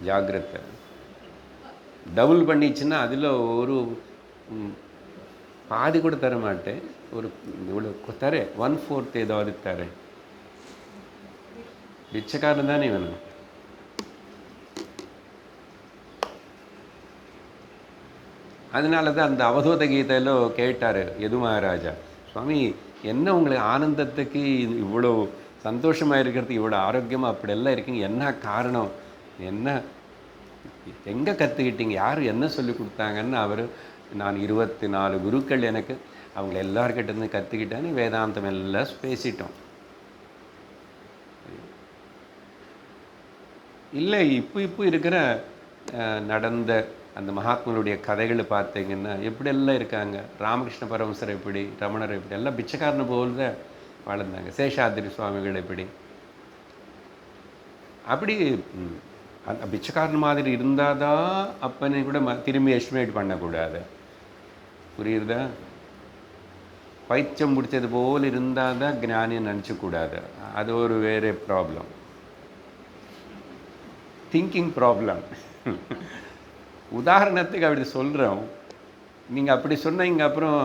ஜாக்கிரதை. டபுள் பண்ணிச்சுன்னா அதில் ஒரு பாதி கூட தர மாட்டேன், ஒரு இவ்வளோ தரேன், 1/4 ஏதாவது தரேன். பிச்சைக்காரன் தானே வேணும். அதனால தான் அந்த அவதூத கீதையில் கேட்டார் யது மகாராஜா, சுவாமி என்ன உங்களுக்கு ஆனந்தத்துக்கு இவ்வளோ சந்தோஷமாக இருக்கிறது, இவ்வளோ ஆரோக்கியமாக அப்படியெல்லாம் இருக்கீங்க, என்ன காரணம், என்ன எங்கே கற்றுக்கிட்டீங்க, யார் என்ன சொல்லி கொடுத்தாங்கன்னு அவர், நான் 24 குருக்கள் எனக்கு, அவங்க எல்லார்கிட்டேருந்து கற்றுக்கிட்டேன்னு வேதாந்தம் எல்லாம் பேசிட்டோம். இல்லை இப்போ இருக்கிற நடந்த அந்த மகாத்மனுடைய கதைகளை பார்த்தீங்கன்னா எப்படியெல்லாம் இருக்காங்க. ராமகிருஷ்ண பரமசர் எப்படி, ரமணர் எப்படி, எல்லாம் பிச்சைக்காரனை போல் தான் வாழ்ந்தாங்க. சேஷாதிரி சுவாமிகள் எப்படி, அப்படி அந்த பிச்சைக்காரன் மாதிரி இருந்தால் தான் அப்பனை கூட திரும்பி எஸ்டிமேட் பண்ணக்கூடாது, புரியுறதா? பைத்தியம் முடித்தது போல் இருந்தால் தான் ஞானியை நினச்சக்கூடாது, அது ஒரு வேறு ப்ராப்ளம், திங்கிங் ப்ராப்ளம். உதாரணத்துக்கு அப்படி சொல்கிறோம், நீங்கள் அப்படி சொன்னீங்க, அப்புறம்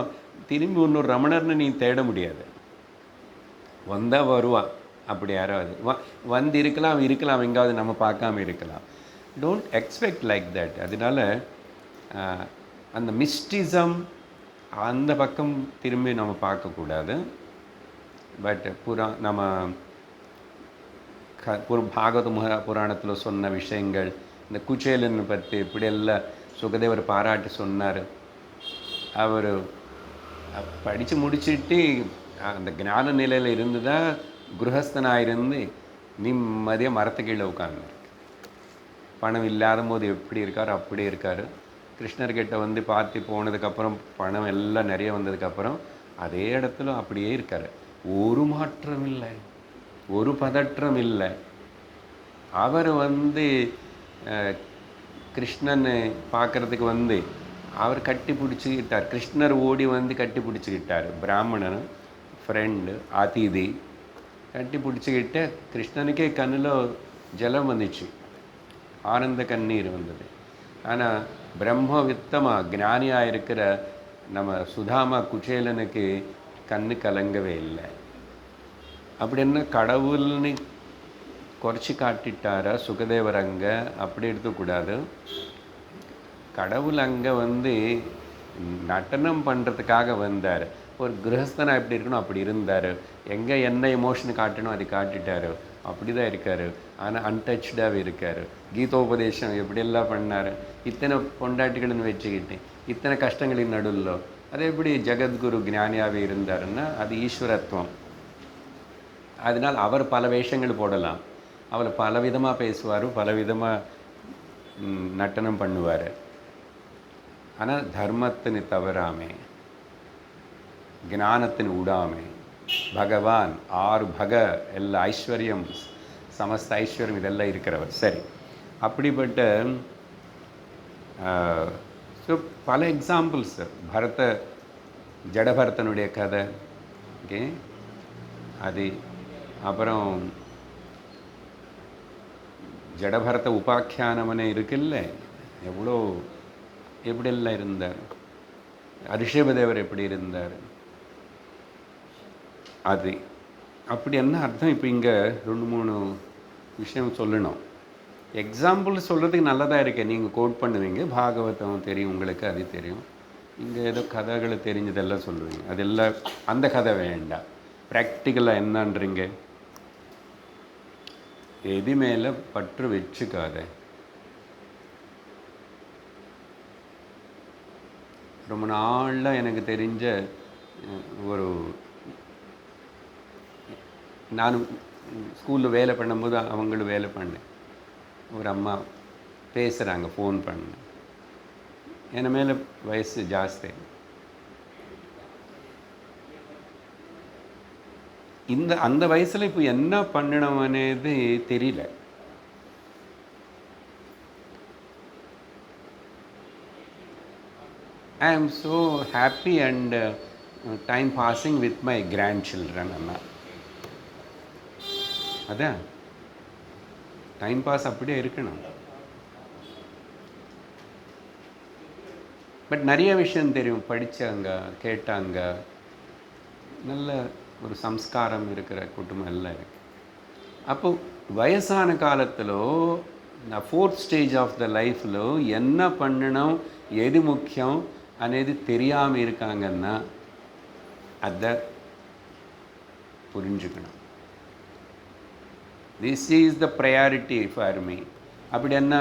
திரும்பி இன்னொரு ரமணர்னு நீ தேட முடியாது, வந்தால் வருவான், அப்படி யாராவது வந்து இருக்கலாம் எங்காவது நம்ம பார்க்காம இருக்கலாம். Don't expect like that. அதனால அந்த மிஸ்டிசம் அந்த பக்கம் திரும்பி நம்ம பார்க்கக்கூடாது. பட் நம்ம பாகவத புராணத்தில் சொன்ன விஷயங்கள், இந்த குச்சேலனை பற்றி இப்படியெல்லாம் சுகதேவர் பாராட்டி சொன்னார். அவர் படித்து முடிச்சுட்டு அந்த ஞான நிலையில் இருந்து தான் குருஹஸ்தனாக இருந்து நிம்மதியாக மரத்து கீழே உட்கார்ந்தார். பணம் இல்லாத போது எப்படி இருக்கார் அப்படியே இருக்கார். கிருஷ்ணர்கிட்ட வந்து பார்த்து போனதுக்கப்புறம் பணம் எல்லாம் நிறைய வந்ததுக்கப்புறம் அதே இடத்துல அப்படியே இருக்கார். ஒரு மாற்றம் இல்லை, ஒரு பதற்றம் இல்லை. அவர் வந்து கிருஷ்ணன் பார்க்குறதுக்கு வந்து அவர் கட்டி பிடிச்சிக்கிட்டார். கிருஷ்ணர் ஓடி வந்து கட்டி பிடிச்சிக்கிட்டார். பிராமணன் ஃப்ரெண்டு அதிதி கட்டி பிடிச்சிக்கிட்டு கிருஷ்ணனுக்கே கண்ணில் ஜலம் வந்துச்சு, ஆனந்த கண்ணீர் வந்தது. ஆனால் பிரம்மவித்தமாக ஞானியாக இருக்கிற நம்ம சுதாமா குச்சேலனுக்கு கண்ணு கலங்கவே இல்லை. அப்படின்னா கடவுள்னு குறைச்சி காட்டிட்டாரா சுகதேவர் அங்கே? அப்படி எடுத்துக்கூடாது. கடவுள் அங்கே வந்து நடனம் பண்ணுறதுக்காக வந்தார். ஒரு கிரகஸ்தனாக எப்படி இருக்கணும் அப்படி இருந்தார். எங்கே என்ன எமோஷன் காட்டணும் அது காட்டிட்டார். அப்படி தான் இருக்கார். ஆனால் அன்டச்டாகவே இருக்கார். கீதோபதேசம் எப்படியெல்லாம் பண்ணார். இத்தனை பொண்டாட்டிகள்னு வச்சுக்கிட்டு இத்தனை கஷ்டங்களின் நடுவில் அது எப்படி ஜெகத்குரு ஞானியாகவே இருந்தாருன்னா அது ஈஸ்வரத்துவம். அதனால் அவர் பல வேஷங்கள் போடலாம். அவர் பலவிதமாக பேசுவார், பலவிதமாக நட்டனம் பண்ணுவார். ஆனால் தர்மத்தின் தவறாமே, ஞானத்தின் விடாமே பகவான் ஆறு எல்லா ஐஸ்வர்யம் சமஸ்த ஐஸ்வர்யம் இதெல்லாம் இருக்கிறவர். சரி, அப்படிப்பட்ட ஸோ பல எக்ஸாம்பிள்ஸ். ஜடபரதனுடைய கதை, ஓகே, அது அப்புறம் ஜடபரத உபாக்கியானமனே இருக்குல்ல, எவ்வளோ எப்படியெல்லாம் இருந்தார். ரிஷபதேவர் எப்படி இருந்தார். அது அப்படி என்ன அர்த்தம்? இப்போ இங்கே 2-3 விஷயம் சொல்லணும். எக்ஸாம்பிள் சொல்கிறதுக்கு நல்லதாக இருக்கேன். நீங்கள் கோட் பண்ணுவீங்க, பாகவதம் தெரியும் உங்களுக்கு, அது தெரியும். இங்கே ஏதோ கதைகளை தெரிஞ்சதெல்லாம் சொல்லுவீங்க. அதெல்லாம் அந்த கதை வேண்டாம். ப்ராக்டிக்கலாக என்னன்றீங்க, எது மேலே பற்று வச்சுக்காத. ரொம்ப நாளில் எனக்கு தெரிஞ்ச ஒரு, நான் ஸ்கூலில் வேலை பண்ணும்போது அவங்களும் வேலை பண்ணேன். ஒரு அம்மா பேசுகிறாங்க, ஃபோன் பண்ண. என் மேலே வயசு ஜாஸ்தி. அந்த வயசில் இப்போ என்ன பண்ணணும் అనేది தெரியல. I am so happy and time passing with my grandchildren. அண்ணா அதான் டைம் பாஸ் அப்படியே இருக்கணும். பட் நிறைய விஷயம் தெரியும், படித்தாங்க, கேட்டாங்க, நல்ல ஒரு சம்ஸ்காரம் இருக்கிற குடும்பம் எல்லாம் இருக்கு. அப்போது வயசான காலத்தில் ஃபோர்த் ஸ்டேஜ் ஆஃப் த லைஃப்பில் என்ன பண்ணணும், எது முக்கியம் అనేది தெரியாமல் இருக்காங்கன்னா அதை புரிஞ்சுக்கணும். This is the priority for me. அப்படி என்ன,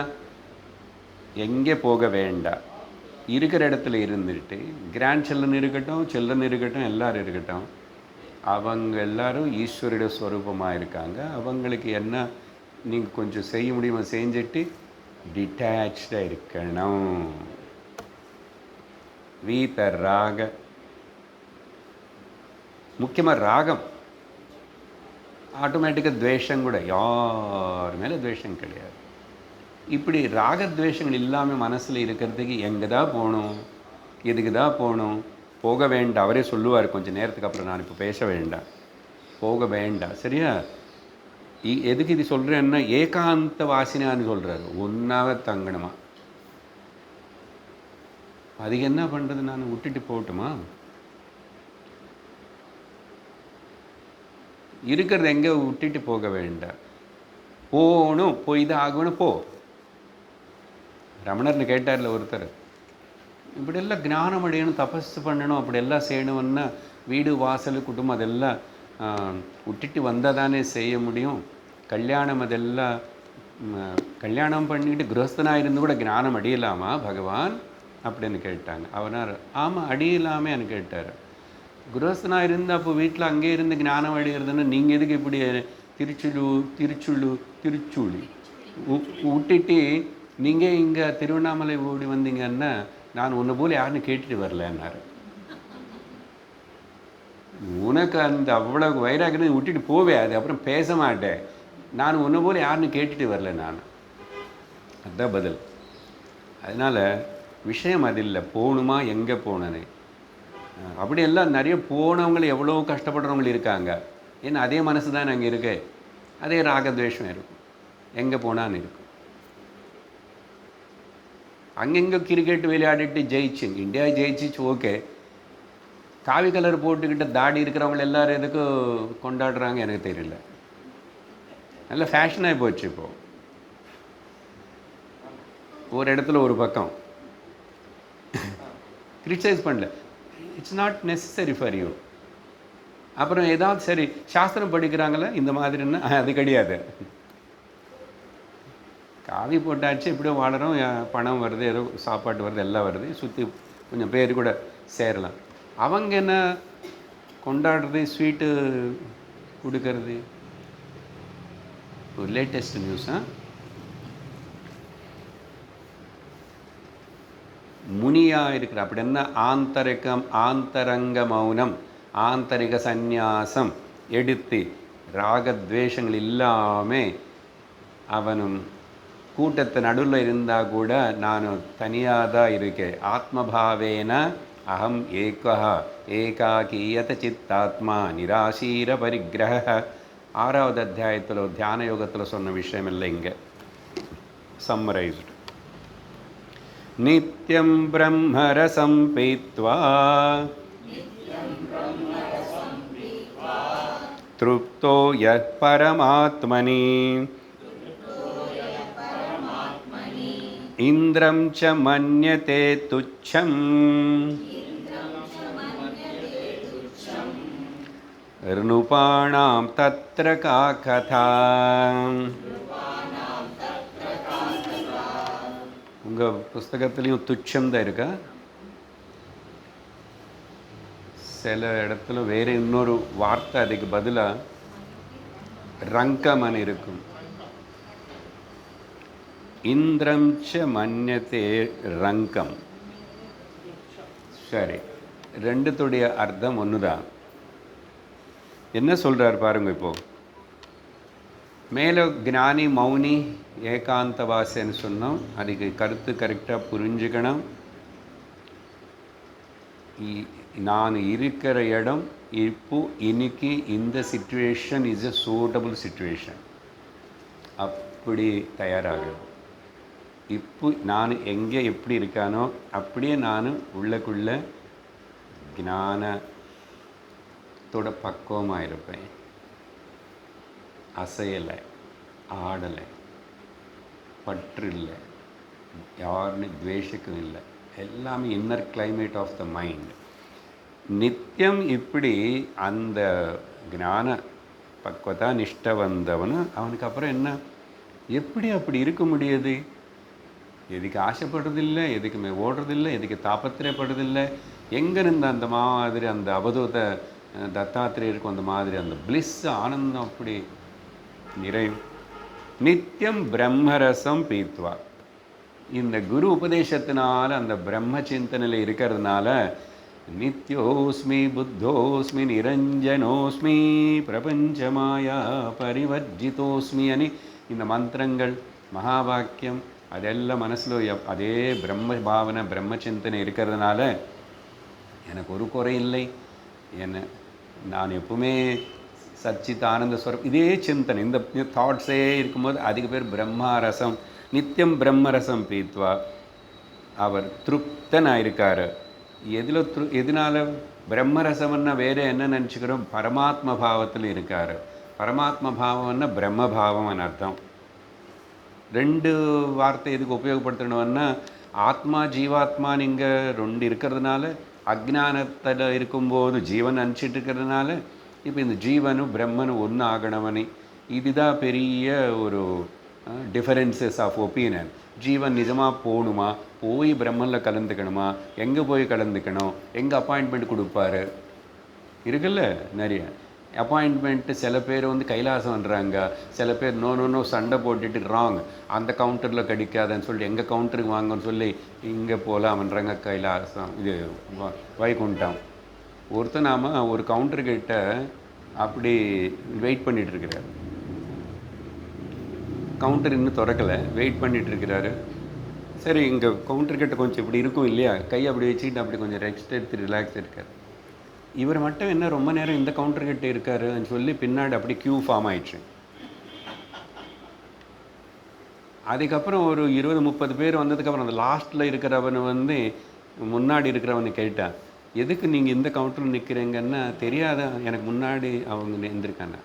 எங்கே போக வேண்டாம், இருக்கிற இடத்துல இருந்துட்டு கிராண்ட் சில்ட்ரன் இருக்கட்டும், சில்ட்ரன் இருக்கட்டும், எல்லோரும் இருக்கட்டும், அவங்க எல்லோரும் ஈஸ்வரோட ஸ்வரூபமாக இருக்காங்க. அவங்களுக்கு என்ன நீங்கள் கொஞ்சம் செய்ய முடியுமா செஞ்சுட்டு டிட்டாச்சாக இருக்கணும். வீத ராக, முக்கியமாக ராகம். ஆட்டோமேட்டிக்காக துவேஷம் கூட, யார் மேலே துவேஷம் கிடையாது. இப்படி ராகத்வேஷங்கள் இல்லாமல் மனசில் இருக்கிறதுக்கு எங்கே தான் போகணும், எதுக்கு தான் போகணும், போக வேண்டாம். அவரே சொல்லுவார் கொஞ்சம் நேரத்துக்கு அப்புறம், நான் இப்போ பேச வேண்டாம், போக வேண்டாம், சரியா? எதுக்கு இது சொல்கிறேன்னா, ஏகாந்த வாசினான்னு சொல்கிறாரு, ஒன்றாவே தங்கணுமா. அதுக்கு என்ன பண்ணுறது, நான் விட்டுட்டு போகட்டுமா? இருக்கிறது எங்கே விட்டுட்டு போக வேண்டாம், போகணும், போய் தான் ஆகணும், போ. ரமணர்னு கேட்டார்ல ஒருத்தர், இப்படியெல்லாம் ஞானம் அடையணும், தபஸ் பண்ணணும், அப்படியெல்லாம் செய்யணும்னா வீடு வாசல் குடும்பம் அதெல்லாம் விட்டுட்டு வந்தால் தானே செய்ய முடியும். கல்யாணம் அதெல்லாம் கல்யாணம் பண்ணிட்டு கிரகஸ்தனாக இருந்து கூட ஞானம் அடையலாமா பகவான் அப்படின்னு கேட்டாங்க. அவனார் ஆமாம் அடியலாமேன்னு கேட்டார். கிரகஸ்தனாக இருந்து அப்போ வீட்டில் அங்கே இருந்து ஞானம் அடைகிறதுன்னு நீங்கள் எதுக்கு இப்படி திருச்சுழி விட்டுட்டு நீங்கள் இங்கே திருவண்ணாமலை ஓடி வந்தீங்கன்னா நான் உன்னை போல யாருன்னு கேட்டுட்டு வரலன்னாரு. உனக்கு அந்த அவ்வளோ வைராக்கியம் விட்டுட்டு போவே, அது அப்புறம் பேச மாட்டேன். நான் உன்னை போல யாருன்னு கேட்டுட்டு வரல நான். அதுதான் பதில். அதனால் விஷயம் அது இல்லை, போகணுமா எங்கே போனேன்னு. அப்படியெல்லாம் நிறைய போனவங்க எவ்வளோ கஷ்டப்படுறவங்க இருக்காங்க. ஏன்னா அதே மனசு தான் அங்கே இருக்கு, அதே ராகத்வேஷம் இருக்கும், எங்கே போனான்னு இருக்கும். அங்கங்கே கிரிக்கெட் விளையாடிட்டு ஜெயிச்சு இந்தியா ஜெயிச்சிச்சு, ஓகே. காவி கலர் போட்டுக்கிட்ட தாடி இருக்கிறவங்க எல்லோரும் எதுக்கு கொண்டாடுறாங்க எனக்கு தெரியல. நல்ல ஃபேஷனாகி போச்சு இப்போது. ஒரு இடத்துல ஒரு பக்கம் கிரிட்டிசைஸ் பண்ணல, it's not necessary for you. அப்புறம் ஏதாவது சரி சாஸ்திரம் படிக்கிறாங்களே இந்த மாதிரின்னா அது கிடையாது. காவி போட்டாச்சு, இப்படியும் வாழறோம், பணம் வருது, ஏதோ சாப்பாட்டு வருது, எல்லாம் வருது, சுற்றி கொஞ்சம் பேர் கூட சேரலாம். அவங்க என்ன கொண்டாடுறது, ஸ்வீட்டு கொடுக்கறது. ஒரு லேட்டஸ்ட் நியூஸா, முனியாக இருக்கிற அப்படி என்ன ஆந்தரங்க மௌனம், ஆந்தரிக சந்நியாசம் எடுத்து ராகத்வேஷங்கள் இல்லாமல் அவனும் கூட்டத்தை நடுவில் இருந்தால் கூட நான் தனியாக தான் இருக்கேன். ஆத்மபாவேன அகம் ஏகாகீயத சித்தாத்மா நிராசீர பரிகிரக. 6வது அத்தியாயத்தில் தியான யோகத்தில் சொன்ன விஷயம் இல்லை இங்கே சம்மரைஸ்டு. நித்யம் பிரம்மரசம் பீத்வா திருப்தோ யத் பரமாத்மனி இந்திரம் ச மன்யதே துச்சம் ருணுபாணாம் தத்ர கா கதா. உங்கள் புஸ்தகத்துலேயும் துச்சம் தான் இருக்கா? சில இடத்துல வேறு இன்னொரு வார்த்தை அதுக்கு பதிலாக ரங்கமன் இருக்கும். இந்திரம் ச மன்யதே ரங்கம். சரி, ரெண்டுத்துடைய அர்த்தம் ஒன்று தான். என்ன சொல்கிறார் பாருங்க. இப்போது மேலே ஞானி மௌனி ஏகாந்தவாசன்னு சொன்னோம். அதுக்கு கருத்து கரெக்டாக புரிஞ்சுக்கணும். நான் இருக்கிற இடம் இப்போ இன்னைக்கு இந்த situation is a suitable situation, அப்படி தயாராகும். இப்போ நான் எங்கே எப்படி இருக்கானோ அப்படியே நான் உள்ளக்குள்ள ஞானத்தோட பக்குவமாக இருப்பேன். அசையலை, ஆடலை, பற்று இல்லை, யாருன்னு துவேஷக்கும் இல்லை. எல்லாமே inner climate of the mind. நித்தியம் இப்படி அந்த ஞான பக்குவத்தா நிஷ்டை வந்தவனு அவனுக்கு அப்புறம் என்ன, எப்படி அப்படி இருக்க முடியாது? எதுக்கு ஆசைப்படுறதில்லை, எதுக்குமே ஓடுறதில்லை, எதுக்கு தாபத்திரப்படுறதில்லை. எங்கேருந்து அந்த மாதிரி அந்த அவதூத தத்தாத்திரேயருக்கும் அந்த மாதிரி அந்த பிளிஸ் ஆனந்தம் அப்படி நிறைவு. நித்தியம் பிரம்மரசம் பீத்வா. இந்த குரு உபதேசத்தினால அந்த பிரம்ம சிந்தனையில் இருக்கிறதுனால நித்யோஸ்மி புத்தோஸ்மி நிரஞ்சனோஸ்மி பிரபஞ்சமாயா பரிவர்ஜிதோஸ்மி అని இந்த மந்திரங்கள் மகாவாக்கியம் அதெல்லாம் மனசில் அதே பிரம்ம பாவனை பிரம்ம சிந்தனை இருக்கிறதுனால எனக்கு ஒரு குறை இல்லை. நான் எப்பவுமே சச்சித் ஆனந்த ஸ்வரம் இதே சிந்தனை இந்த தாட்ஸே இருக்கும்போது அதுக்கு பேர் பிரம்மரசம். நித்தியம் பிரம்மரசம் பீத்வா. அவர் திருப்தனாக இருக்கார். எதனால பிரம்மரசம்னா வேறு என்ன நினச்சிக்கிறோம், பரமாத்ம பாவத்தில் இருக்கார். பரமாத்ம பாவம்னா பிரம்ம பாவம்னு அர்த்தம். ரெண்டு வார்த்தை எதுக்கு உபயோகப்படுத்தணும்னா ஆத்மா ஜீவாத்மா நீங்கள் ரெண்டு இருக்கிறதுனால அஜ்ஞானத்தில் இருக்கும்போது ஜீவன் நினச்சிட்டு இருக்கிறதுனால இப்போ இந்த ஜீவனும் பிரம்மனும் ஒன்று ஆகணவனே. இதுதான் பெரிய ஒரு டிஃபரன்சஸ் ஆஃப் ஒப்பீனியன். ஜீவன் நிஜமாக போகணுமா, போய் பிரம்மனில் கலந்துக்கணுமா, எங்கே போய் கலந்துக்கணும், எங்கே அப்பாயின்மெண்ட் கொடுப்பாரு இருக்குல்ல நிறைய. அப்பாயின்மெண்ட்டு சில பேர் வந்து கைலாசம் பண்ணுறாங்க, சில பேர் நோ நோ நோ சண்டை போட்டுட்டு ராங், அந்த கவுண்டரில் கிடைக்காதுன்னு சொல்லிட்டு எங்கள் கவுண்டருக்கு வாங்கன்னு சொல்லி இங்கே போகலாம்ன்றாங்க. கைலாசம் இது வைகுண்டம். ஒருத்தர் நாம் ஒரு கவுண்டர்கிட்ட அப்படி வெயிட் பண்ணிகிட்ருக்கிறார். கவுண்டர் இன்னும் திறக்கலை, வெயிட் பண்ணிகிட்ருக்கிறாரு. சரி, இங்கே கவுண்டர்கிட்ட கொஞ்சம் இப்படி இருக்கும் இல்லையா, கை அப்படி வச்சுக்கிட்டு அப்படி கொஞ்சம் ரெஸ்ட் எடுத்து ரிலாக்ஸ் இருக்கார். இவர் மட்டும் என்ன ரொம்ப நேரம் இந்த கவுண்டர்கிட்ட இருக்காருன்னு சொல்லி பின்னாடி அப்படி க்யூ ஃபார்ம் ஆயிடுச்சு. அதுக்கப்புறம் ஒரு 20-30 பேர் வந்ததுக்கப்புறம் அந்த லாஸ்ட்டில் இருக்கிறவனை வந்து முன்னாடி இருக்கிறவனை கேட்டான், எதுக்கு நீங்கள் இந்த கவுண்டரில் நிற்கிறீங்கன்னா, தெரியாத எனக்கு முன்னாடி அவங்க இருந்திருக்காங்க.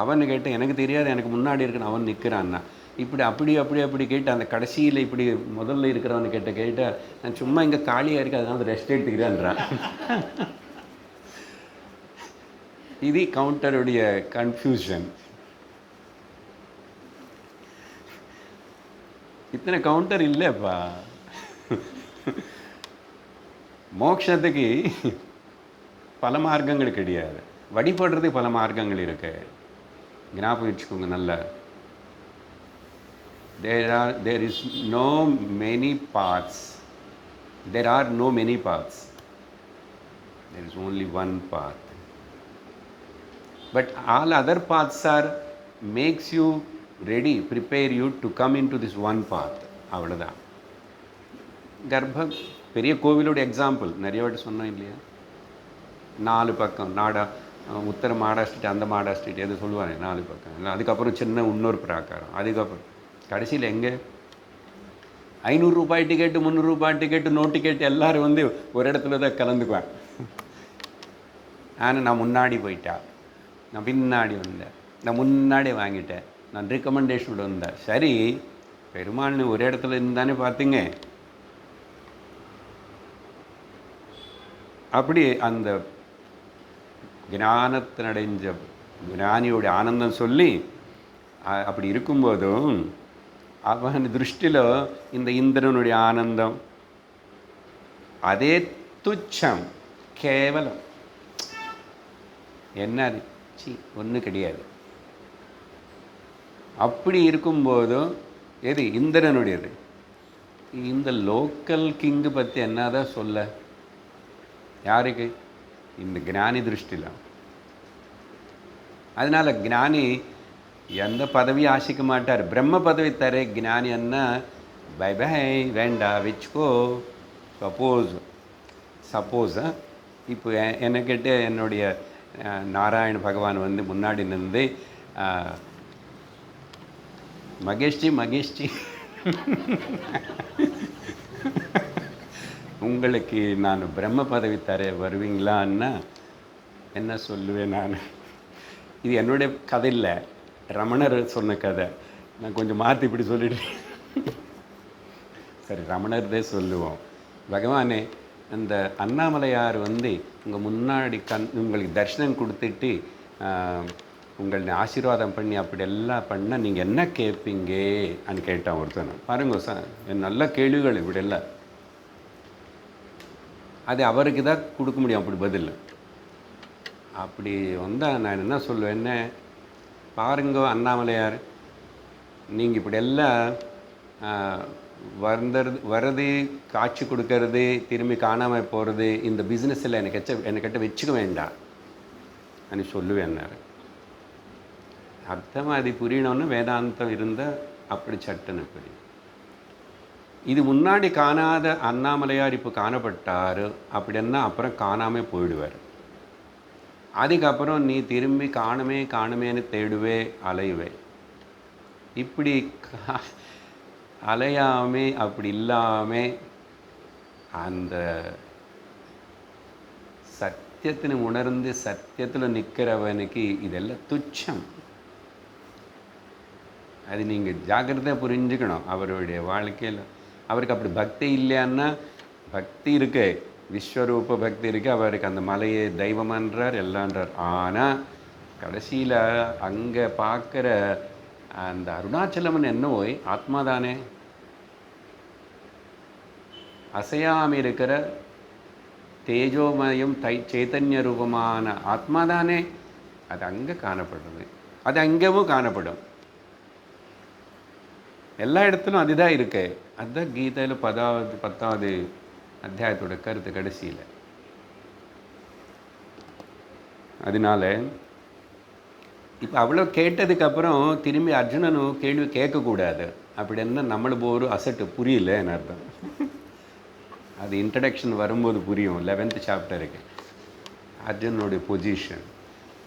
அவனு கேட்டேன், எனக்கு தெரியாது எனக்கு முன்னாடி இருக்கணும், அவன் நிற்கிறான்னா. இப்படி அப்படி கேட்டு அந்த கடைசியில் இப்படி முதல்ல இருக்கிறவனை கேட்டால், நான் சும்மா இங்கே காலியாக இருக்க அதனால ரெஸ்ட் எடுத்துக்கிறேன்றான். இது கவுண்டருடைய கன்ஃபியூஷன். இத்தனை கவுண்டர் இல்லைப்பா. மோட்சத்துக்கு பல மார்க்கங்கள் கிடையாது, வழிபடுறதுக்கு பல மார்க்கங்கள் இருக்கு. ஞாபகம் வச்சுக்கோங்க நல்லா. There is no many paths. There are no many paths. There is only one path. But all other paths are makes you ready, prepare you to come into this one path. அவ்வளோதான். பெரிய கோவிலோட எக்ஸாம்பிள் நிறைய வாட்டி சொன்னோம் இல்லையா, 4 பக்கம் நாடா, உத்தர மாடா ஸ்ட்ரீட், அந்த மாடா ஸ்ட்ரீட் எது சொல்லுவாங்க, 4 பக்கம் இல்லை. அதுக்கப்புறம் சின்ன இன்னொரு பிராகாரம். அதுக்கப்புறம் கடைசியில் எங்கே 500 ரூபாய் டிக்கெட்டு, 300 ரூபாய் டிக்கெட்டு, நோ டிக்கெட் எல்லோரும் வந்து ஒரு இடத்துல தான் கலந்துக்குவேன். நான் முன்னாடி போயிட்டா, நான் பின்னாடி வந்தேன், நான் முன்னாடி வாங்கிட்டேன், நான் ரெக்கமெண்டேஷனோட வந்தேன். சரி, பெருமாள்னு ஒரு இடத்துல இருந்தானே பார்த்தீங்க. அப்படி அந்த ஞானத்தினடைஞ்ச ஞானியோட ஆனந்தம் சொல்லி அப்படி இருக்கும்போதும் அவன் திருஷ்டியில் இந்த இந்திரனுடைய ஆனந்தம் அதே துச்சம், கேவலம். என்ன ஒன்றும் கிடையாது. அப்படி இருக்கும்போதும் எது இந்திரனுடையது. இந்த லோக்கல் கிங்கு பற்றி என்னதான் சொல்ல, யாருக்கு? இந்த ஞானி திருஷ்டியில். அதனால் ஞானி எந்த பதவியும் ஆசிக்க மாட்டார். பிரம்ம பதவி தர ஞானி என்ன, பை பை வேண்டா வச்சுக்கோ. சப்போஸ் இப்போ என்னக்கிட்ட என்னுடைய நாராயண பகவான் வந்து முன்னாடி நின்று, மகேஷ்ஜி உங்களுக்கு நான் பிரம்ம பதவி தர வருவீங்களான்னா என்ன சொல்லுவேன் நான்? இது என்னுடைய கதை இல்லை, ரமணர் சொன்ன கதை. நான் கொஞ்சம் மாற்றி இப்படி சொல்லிட்டு சரி, ரமணர்தே சொல்லுவோம். பகவானே, அந்த அண்ணாமலையார் வந்து உங்கள் முன்னாடி உங்களுக்கு தரிசனம் கொடுத்துட்டு உங்களை ஆசீர்வாதம் பண்ணி அப்படி எல்லாம் பண்ணால் நீங்கள் என்ன கேட்பீங்க అని கேட்டான் ஒருத்தன். பாருங்க சார், நல்ல கேள்விகள் இப்படியெல்லாம். அது அவருக்கு தான் கொடுக்க முடியும் அப்படி பதில். அப்படி வந்தால் நான் என்ன சொல்லுவேன்னு, பாருங்க அண்ணாமலையார், நீங்கள் இப்படியெல்லாம் வர்றது, காட்சி கொடுக்கறது, திரும்பி காணாமல் போகிறது, இந்த பிஸ்னஸில் எனக்கிட்ட வச்சுக்க வேண்டாம் అని சொல்லுவேன்னாரு. அர்த்தமாக அது புரியணும்னு வேதாந்தம் இருந்தால் அப்படி சட்டுன்னு புரியும். இது முன்னாடி காணாத அண்ணாமலையார் இப்போ காணப்பட்டார் அப்படின்னா அப்புறம் காணாமல் போயிடுவார். அதுக்கப்புறம் நீ திரும்பி காணுமேன்னு தேடுவே, அலைவே. இப்படி அலையாமே அப்படி இல்லாமல் அந்த சத்தியத்தினை உணர்ந்து சத்தியத்தில் நிற்கிறவனுக்கு இதெல்லாம் துச்சம். அது நீங்கள் ஜாக்கிரதையாக புரிஞ்சுக்கணும். அவருடைய வாழ்க்கையில் அவருக்கு அப்படி பக்தி இல்லையான்னா, பக்தி இருக்கு, விஸ்வரூப பக்தி இருக்குது, அவருக்கு அந்த மலையை தெய்வமன்றார் எல்லான்றார். ஆனால் கடைசியில் அங்கே பார்க்குற அந்த அருணாச்சலமன் என்னவோ ஆத்மா தானே, அசையாமல் இருக்கிற தேஜோமயம் சைத்தன்ய ரூபமான ஆத்மா தானே. அது அங்கே காணப்படுறது, அது அங்கேவும் காணப்படும். எல்லா இடத்துலும் அதுதான் இருக்கு. அதுதான் கீதையில் 10வது அத்தியாயத்தோட கருத்து கடைசியில். அதனால இப்போ அவ்வளோ கேட்டதுக்கப்புறம் திரும்பி அர்ஜுனனும் கேள்வி கேட்கக்கூடாது. அப்படின்னா நம்மளுக்கு ஒரு அசட்டு புரியலன்னு அர்த்தம். அது இன்ட்ரடக்ஷன் வரும்போது புரியும். 11th சாப்டருக்கு அர்ஜுனனுடைய பொசிஷன்.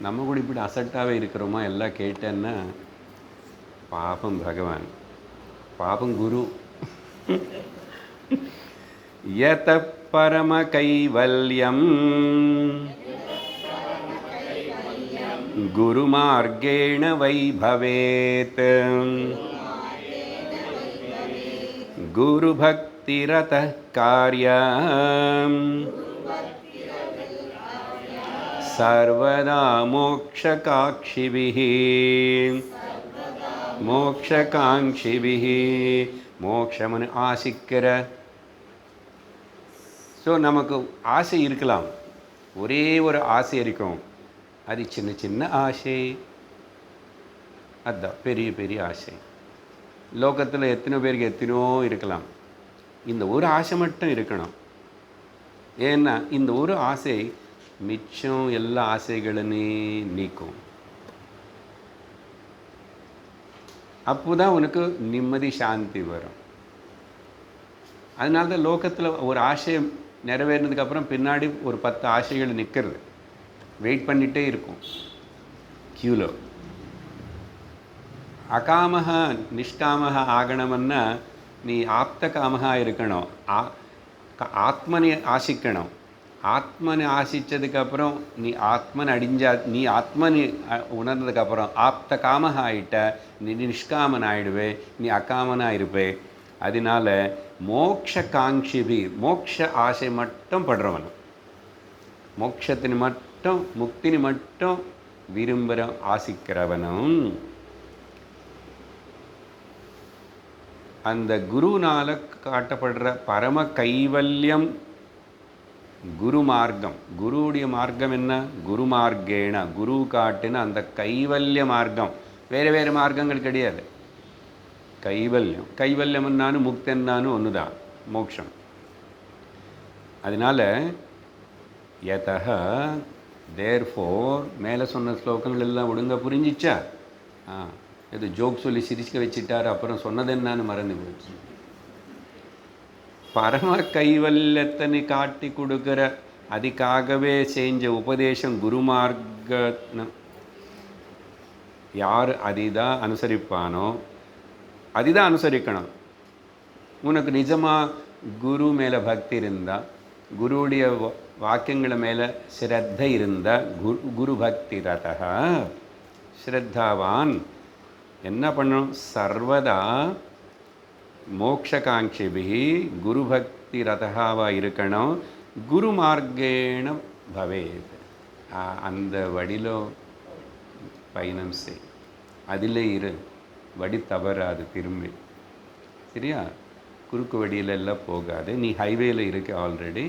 நம்ம கூட இப்படி அசட்டாகவே இருக்கிறோமா எல்லாம் கேட்டேன்னா? பாபம் பகவான், பாபம் குரு. யத பரம கைவல்யம் குருமார்கேண வை பவேத் குரு பக்திரதः கார்யம் சர்வதா மோக்ஷகாங்க்ஷிபிः மோக்ஷகாங்க்ஷிபிः. மோக்ஷம்னு ஆசிக்கிற. ஸோ நமக்கு ஆசை இருக்கலாம், ஒரே ஒரு ஆசை இருக்கும். அது சின்ன சின்ன ஆசை, அதுதான் பெரிய பெரிய ஆசை. லோகத்தில் எத்தனை பேருக்கு எத்தனையோ இருக்கலாம். இந்த ஒரு ஆசை மட்டும் இருக்கணும். ஏன்னா இந்த ஒரு ஆசை மிச்சம் எல்லா ஆசைகளுமே நீக்கும். அப்போதான் உனக்கு நிம்மதி சாந்தி வரும். அதனால தான் லோகத்தில் ஒரு ஆசை நிறைவேறினதுக்கப்புறம் பின்னாடி ஒரு 10 ஆசைகள் நிற்கிறது, வெயிட் பண்ணிகிட்டே இருக்கும் க்யூவில். அகாமக நிஷ்காமக ஆகணும்னா நீ ஆப்த காமகா இருக்கணும், ஆத்மனை ஆசிக்கணும். ஆத்மனை ஆசித்ததுக்கப்புறம் நீ ஆத்மனை நீ ஆத்மனை உணர்ந்ததுக்கப்புறம் ஆப்த காமகா ஆகிட்ட, நீ நிஷ்காமன் ஆகிடுவே, நீ அகாமனாக இருப்பே. அதனால மோக்ஷ காங்க்ஷிபி, மோக்ஷ ஆசை மட்டும் படுறவன், மோட்சத்தின் மட்டும் முக்தினி மட்டும் விரும்புகிற ஆசிக்கிறவனும் அந்த குருனால் காட்டப்படுற பரம கைவல்யம் குரு மார்க்கம். குருவுடைய மார்க்கம் என்ன? குரு மார்க்கேன, குரு காட்டின அந்த கைவல்ய மார்க்கம். வேறு வேறு மார்க்கங்கள் கிடையாது. கைவல்யம், கைவல்யம்னானு முக்தன்னானு ஒன்று தான், மோட்சம். அதனால் யதஹ தேர்ஃபோர், மேலே சொன்ன ஸ்லோகங்கள் எல்லாம் ஒழுங்காக புரிஞ்சிச்சா? இது ஜோக் சொல்லி சிரிக்க வச்சுட்டார், அப்புறம் சொன்னது என்னான்னு மறந்து போச்சு. பரம கைவல்யத்தனை காட்டி கொடுக்குற அதுக்காகவே செஞ்ச உபதேசம் குருமார்க்க. யார் அதிதான் அனுசரிப்பானோ அதுதான் அனுசரிக்கணும். உனக்கு நிஜமாக குரு மேலே பக்தி இருந்தால், குருவுடைய வாக்கியங்களை மேலே ஸ்ரத்தை இருந்தால், குரு பக்தி ரதா ஸ்ரத்தாவான் என்ன பண்ணணும்? சர்வதா மோக்ஷகாங்க்ஷிபிஹி குரு பக்தி ரதகாவாக இருக்கணும். குரு மார்க்கேண பவேத், அந்த வழியிலோ பயணம் செய், அதில் இரு, வழி தவறாது திரும்பி. சரியா? குறுக்கு வழியில் எல்லாம் போகாது, நீ ஹைவேயில் இருக்க ஆல்ரெடி.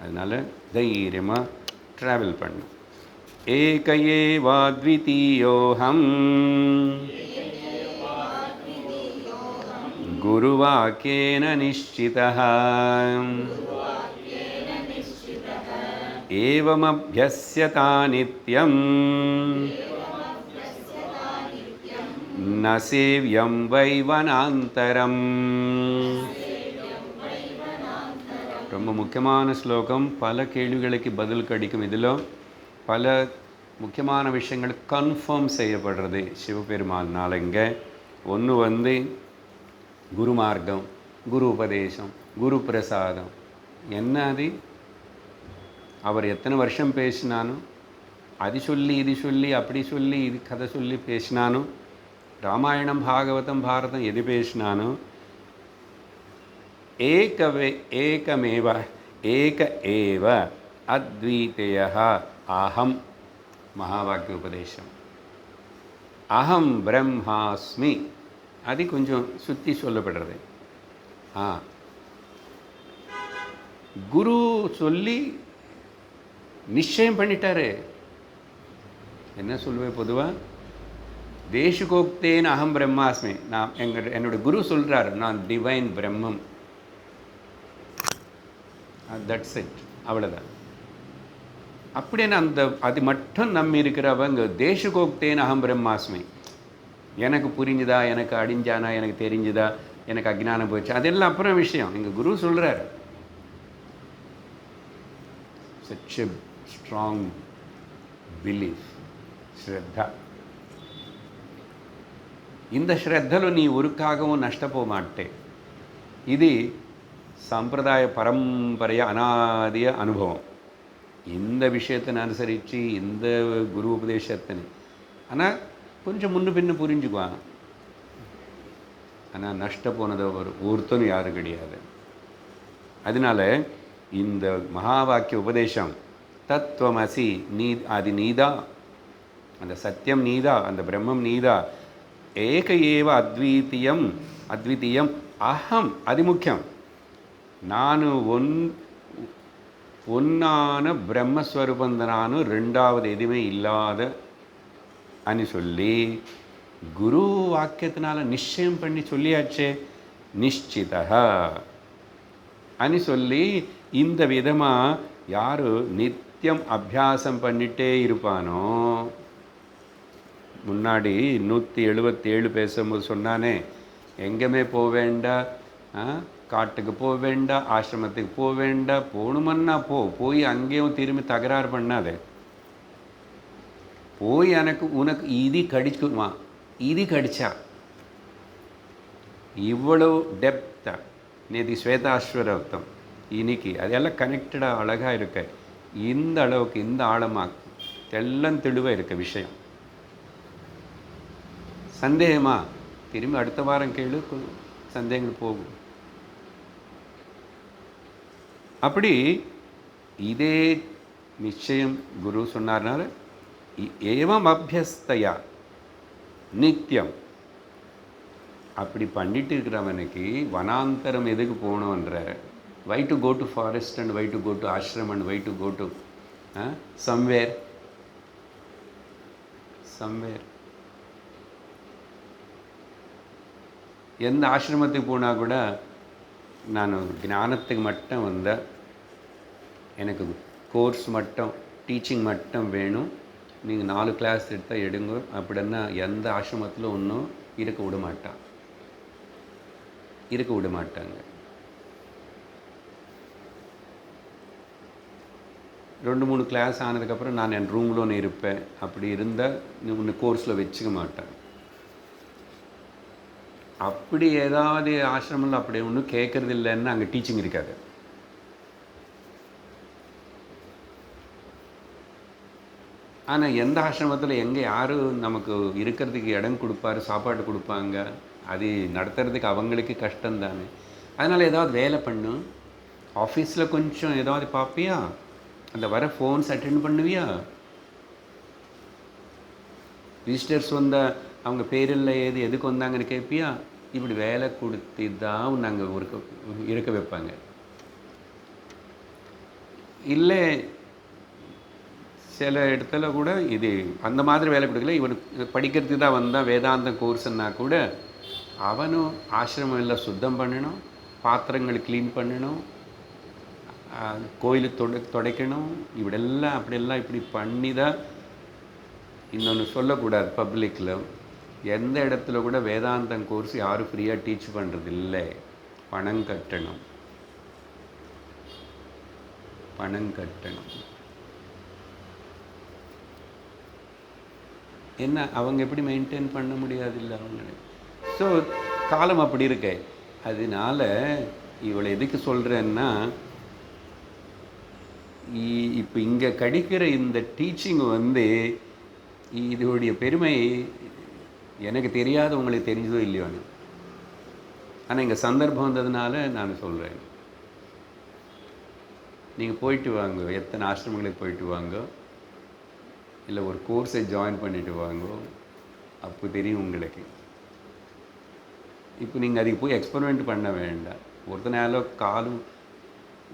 அதனால் தைரியமாக ட்ராவல் பண்ணு. ஏக ஏவாத்விதீயோஹம் குருவாக்யேன நிஷ்சிதः ஏவமப்யஸ்யதா நித்யம் ந சேவ்யம் வை வனாந்தரம். ரொம்ப முக்கியமான ஸ்லோகம். பல கேள்விகளுக்கு பதில் கிடைக்கும். இதில் பல முக்கியமான விஷயங்கள் கன்ஃபார்ம் செய்யப்படுறது சிவபெருமானால். இங்கே ஒன்று குரு மார்க்கம், குரு உபதேசம், குரு பிரசாதம். என்ன அது? அவர் எத்தனை வருஷம் பேசினானோ, அது சொல்லி இது சொல்லி அப்படி சொல்லி இது கதை சொல்லி பேசினானோ, ராமாயணம் பாகவதம் பாரதம் எது பேசினானோ, ஏகமேவ ஏக ஏவ அத்விதீயः அஹம். மகாவாக்கிய உபதேசம். அஹம் பிரம்மாஸ்மி, அது கொஞ்சம் சுற்றி சொல்லப்படுறது. குரு சொல்லி நிச்சயம் பண்ணிட்டாரு. என்ன சொல்லுவேன் பொதுவாக? தேசுகோக்தேன அகம் பிரம்மாஸ்மி. நான் என்னோட குரு சொல்கிறார், நான் டிவைன் பிரம்மம். தட்ஸ் இட், அவ்வளோதான். அப்படின்னு அது மட்டும் நம்பி இருக்கிறவங்க தேசுகோக்தேன அகம் பிரம்மாஸ்மி. எனக்கு புரிஞ்சுதா, எனக்கு அடிஞ்சானா, எனக்கு தெரிஞ்சுதா, எனக்கு அஜ்ஞானம் போச்சு, அதெல்லாம் அப்புறம் விஷயம். எங்கள் குரு சொல்கிறார். சச் எ ஸ்ட்ராங் பிலீஃப், ஸ்ரத்தா. இந்த శ్రద్ధలో నీ ఉరుకాగము నష్టపోమాట్టే. ఇది సంప్రదాయ పరంపరయ అనాదియ అనుభవం. இந்த விஷயத்தை அனுசரித்து இந்த குரு உபதேசத்தினை ஆனால் கொஞ்சம் முன்னு பின்னு புரிஞ்சுக்குவாங்க. ஆனால் நஷ்ட போனதை ஒருத்தனும் யாரும் கிடையாது. அதனால இந்த மகா வாக்கிய உபதேசம் தத்துவமசி, நீ அது நீதா, அந்த சத்தியம் நீதா, அந்த பிரம்மம் நீதா, ஏக ஏவ அத்விதீயம் அகம், அது முக்கியம். நான் ஒன்னான பிரம்மஸ்வரூபந்தனானு ரெண்டாவது எதுவுமே இல்லாத అని சொல்லி குரு வாக்கியத்தினால நிச்சயம் பண்ணி சொல்லியாச்சே, நிச்சிதா అని சொல்லி இந்த விதமாக யார் நித்தியம் அபியாசம் பண்ணிட்டே இருப்பானோ, முன்னாடி 177 பேசும்போது சொன்னானே, எங்கேயுமே போக வேண்டாம், காட்டுக்கு போக வேண்டாம், ஆசிரமத்துக்கு போக வேண்டாம், போகணுமன்னா போய் அங்கேயும் திரும்பி தகராறு பண்ணாதே. போய் உனக்கு இது கடிக்குமா, இது கடிச்சா இவ்வளவு டெப்த்தாக நேதி ஸ்வேதாஸ்வரத்தம் இன்னைக்கு அதெல்லாம் கனெக்டடாக அழகாக இருக்க. இந்த அளவுக்கு இந்த ஆழமாக தெள்ளம் தெளிவாக இருக்க விஷயம். சந்தேகமா திரும்பி அடுத்த வாரம் கேளு, சந்தேகங்கள் போகும். அப்படி இதே நிச்சயம் குரு சொன்னார்னால ஏவம் அபியஸ்தயா நித்தியம் அப்படி பண்ணிட்டு இருக்கிறவனுக்கு வனாந்தரம் எதுக்கு போகணுன்ற, why to go to forest and why to go to ashram and why to go to somewhere. எந்த ஆசிரமத்துக்கு போனால் கூட நான் ஞானத்துக்கு மட்டும் வந்தேன், எனக்கு கோர்ஸ் மட்டும் டீச்சிங் மட்டும் வேணும், நீங்கள் 4 கிளாஸ் எடுத்தால் எடுங்க அப்படின்னா எந்த ஆசிரமத்தில் ஒன்றும் இருக்க விட மாட்டாங்க. 2-3 கிளாஸ் ஆனதுக்கப்புறம் நான் என் ரூமில் ஒன்று இருப்பேன். அப்படி இருந்தால் ஒன்று கோர்ஸில் வச்சுக்க மாட்டேன். அப்படி ஏதாவது ஆசிரமில் அப்படி ஒன்றும் கேட்கறது இல்லைன்னு அங்கே டீச்சிங் இருக்காது. ஆனால் எந்த ஆசிரமத்தில் எங்கே யார் நமக்கு இருக்கிறதுக்கு இடம் கொடுப்பாரு, சாப்பாடு கொடுப்பாங்க, அது நடத்துறதுக்கு அவங்களுக்கு கஷ்டம்தானே. அதனால் ஏதாவது வேலை பண்ணும், ஆஃபீஸில் கொஞ்சம் ஏதாவது பார்ப்பியா, அந்த வர ஃபோன்ஸ் அட்டெண்ட் பண்ணுவியா, விசிட்டர்ஸ் வந்தால் அவங்க பேரில் எதுக்கு வந்தாங்கன்னு கேட்பியா. இப்படி வேலை கொடுத்து தான் நாங்கள் இருக்க வைப்பாங்க. இல்லை சில இடத்துல கூட இது அந்த மாதிரி வேலை கொடுக்கல, இவன் படிக்கிறதுக்கு தான் வந்தால் வேதாந்த கோர்ஸ்ன்னா கூட அவனும் ஆசிரமம் எல்லாம் சுத்தம் பண்ணணும், பாத்திரங்கள் க்ளீன் பண்ணணும், கோயிலுக்கு துடைக்கணும், இப்படியெல்லாம் அப்படியெல்லாம் இப்படி பண்ணி தான். இன்னொன்று சொல்லக்கூடாது, பப்ளிக்கில் எந்த இடத்துல கூட வேதாந்தம் கோர்ஸ் யாரும் ஃப்ரீயாக டீச் பண்ணுறது இல்லை, பணம் கட்டணும். என்ன அவங்க எப்படி மெயின்டைன் பண்ண முடியாது இல்லை அவங்களே. ஸோ காலம் அப்படி இருக்க. அதனால இவளை எதுக்கு சொல்கிறேன்னா, இப்போ இங்கே கிடைக்கிற இந்த டீச்சிங் இதோடைய பெருமை எனக்கு தெரியாத உங்களுக்கு தெரிஞ்சதோ இல்லையோன்னு. ஆனால் இங்கே சந்தர்ப்பம் வந்ததுனால நான் சொல்கிறேன். நீங்கள் போயிட்டு வாங்க, எத்தனை ஆசிரமங்களுக்கு போயிட்டு வாங்க, இல்லை ஒரு கோர்ஸை ஜாயின் பண்ணிவிட்டு வாங்க, அப்போ தெரியும் உங்களுக்கு. இப்போ நீங்கள் அதுக்கு போய் எக்ஸ்பெரிமெண்ட் பண்ண வேண்டாம். ஒருத்தனால காலும்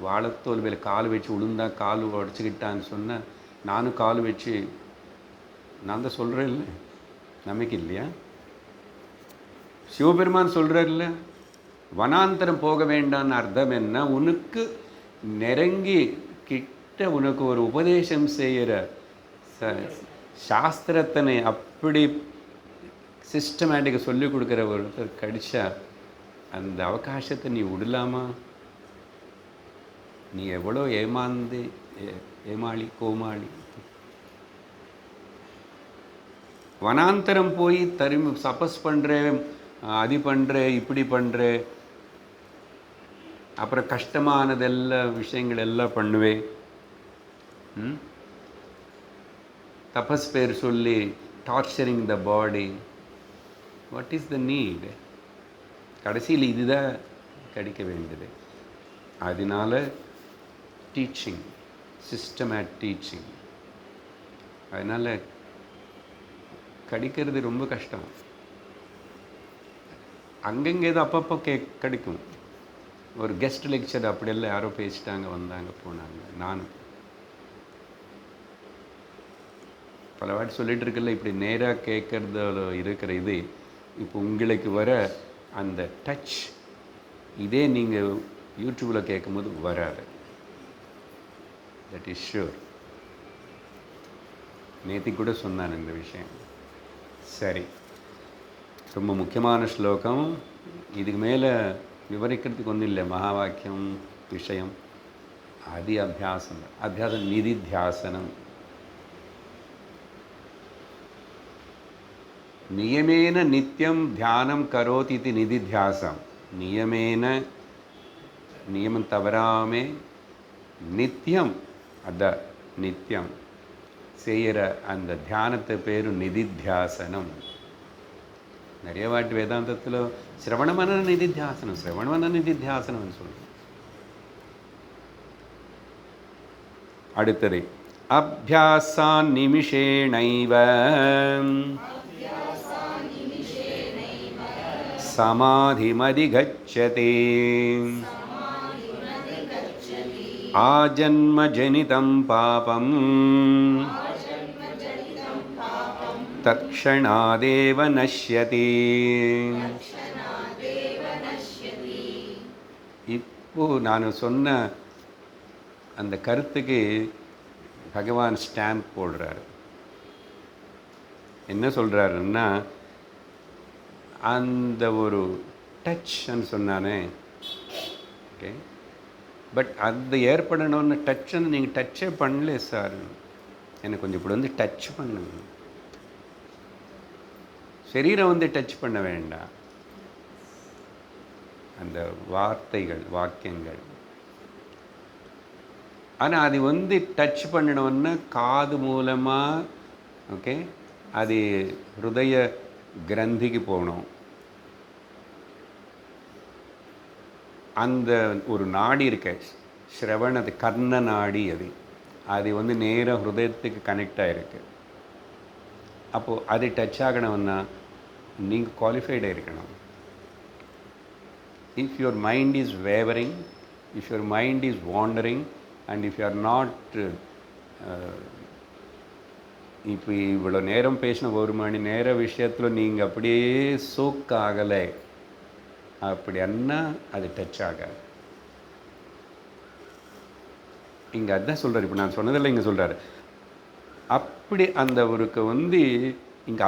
வாழைத்தோல் மேலே கால் வச்சு விழுந்தா கால் உடச்சிக்கிட்டான்னு சொன்னால் நானும் கால் வச்சு நான் தான் சொல்கிறேன் இல்லை, நம்பிக்கை இல்லையா? சிவபெருமான் சொல்கிறார்ல, வனாந்தரம் போக வேண்டான்னு அர்த்தம் என்ன? உனக்கு நெருங்கி கிட்ட உனக்கு ஒரு உபதேசம் செய்கிற சாஸ்திரத்தனை அப்படி சிஸ்டமேட்டிக்காக சொல்லிக் கொடுக்குற ஒருத்தர் கடிச்சா அந்த அவகாசத்தை நீ விடலாமா? நீ எவ்வளோ ஏமாளி கோமாளி. வனாந்தரம் போய் திரும்பி சப்பஸ் பண்ணுற, அது பண்ணுற, இப்படி பண்ணுற, அப்புறம் கஷ்டமானதெல்லாம் விஷயங்கள் எல்லாம் பண்ணுவேன். தபஸ் பேர் சொல்லி torturing the body. What is the need? கடைசியில் இதுதான் கிடைக்க வேண்டியது. அதனால டீச்சிங், சிஸ்டமேட் டீச்சிங், அதனால் கிடைக்கிறது ரொம்ப கஷ்டம். அங்கங்கே தான் அப்பப்போ கிடைக்கும். ஒரு கெஸ்ட் லெக்சர் அப்படியெல்லாம் யாரோ பேசிட்டாங்க, வந்தாங்க, போனாங்க. நான் பல வாட்டி சொல்லிட்டு இருக்கல, இப்படி நேராக கேட்குறதுல இருக்கிற இது இப்போ உங்களுக்கு வர அந்த டச், இதே நீங்கள் யூடியூப்பில் கேட்கும்போது வராது. That is sure. நேற்று கூட சொன்னான் இந்த விஷயம். சரி, ரொம்ப முக்கியமான ஸ்லோகம். இதுக்கு மேலே விவரிக்கிறதுக்கு ஒன்றும் இல்லை. மகா வாக்கியம் விஷயம் அது அபியாசம். அபியாசம் நிதித்தியாசனம். நியமேன நித்தியம் தியானம் கரோதி இது நிதித்தியாசம். நியமேன, நியமம் தவறாமே நித்தியம், அத நித்தியம் செய்கிற அந்த தியானத்தை பேர் நிதித்தியாசனம். நிறைய வாட்டி வேதாந்தத்தில் சிரவணமன நிதித்தியாசனம், சிரவணமன நிதித்தியாசனம்னு சொல்லுவோம். அடுத்தது அபியாசான் நிமிஷேணைவ சமாதிமதிகச்சதே ஆஜன்மஜனிதம் பாபம் தக்ஷணாதேவ நஷ்யதி. இப்போ நான் சொன்ன அந்த கருத்துக்கு பகவான் ஸ்டாம்ப் போடுறாரு. என்ன சொல்கிறாருன்னா, அந்த ஒரு டச்ன்னு சொன்னானே, ஓகே, பட் அது ஏற்படணும்னு டச்சுன்னு நீங்கள் டச்சே பண்ணல சார், எனக்கு கொஞ்சம் இப்படி வந்து டச் பண்ணுங்க. சரீரம் வந்து டச் பண்ண வேண்டாம். அந்த வார்த்தைகள், வாக்கியங்கள். ஆனால் அது வந்து டச் பண்ணணும்னா காது மூலமாக, ஓகே, அது ஹிருதய கிரந்திக்கு போகணும். அந்த ஒரு நாடி இருக்க ஸ்ரவணது கர்ண நாடி, அது வந்து நேராக ஹிருதயத்துக்கு கனெக்ட் ஆகிருக்கு. அப்போது அது டச் ஆகணும்னா நீங்கள் குவாலிஃபைடாக இருக்கணும். If your mind is wavering, if your mind is wandering, and if you are not, இப்போ இவ்வளோ நேரம் பேசின 1 மணி நேர விஷயத்தில் நீங்கள் அப்படியே சோக் ஆகலை அப்படின்னா அது டச் ஆகாது. இங்கே அதுதான் சொல்கிறார். இப்போ நான் சொன்னதில்லை, இங்கே சொல்கிறார். அப்படி அந்த ஒருக்கு வந்து இங்கே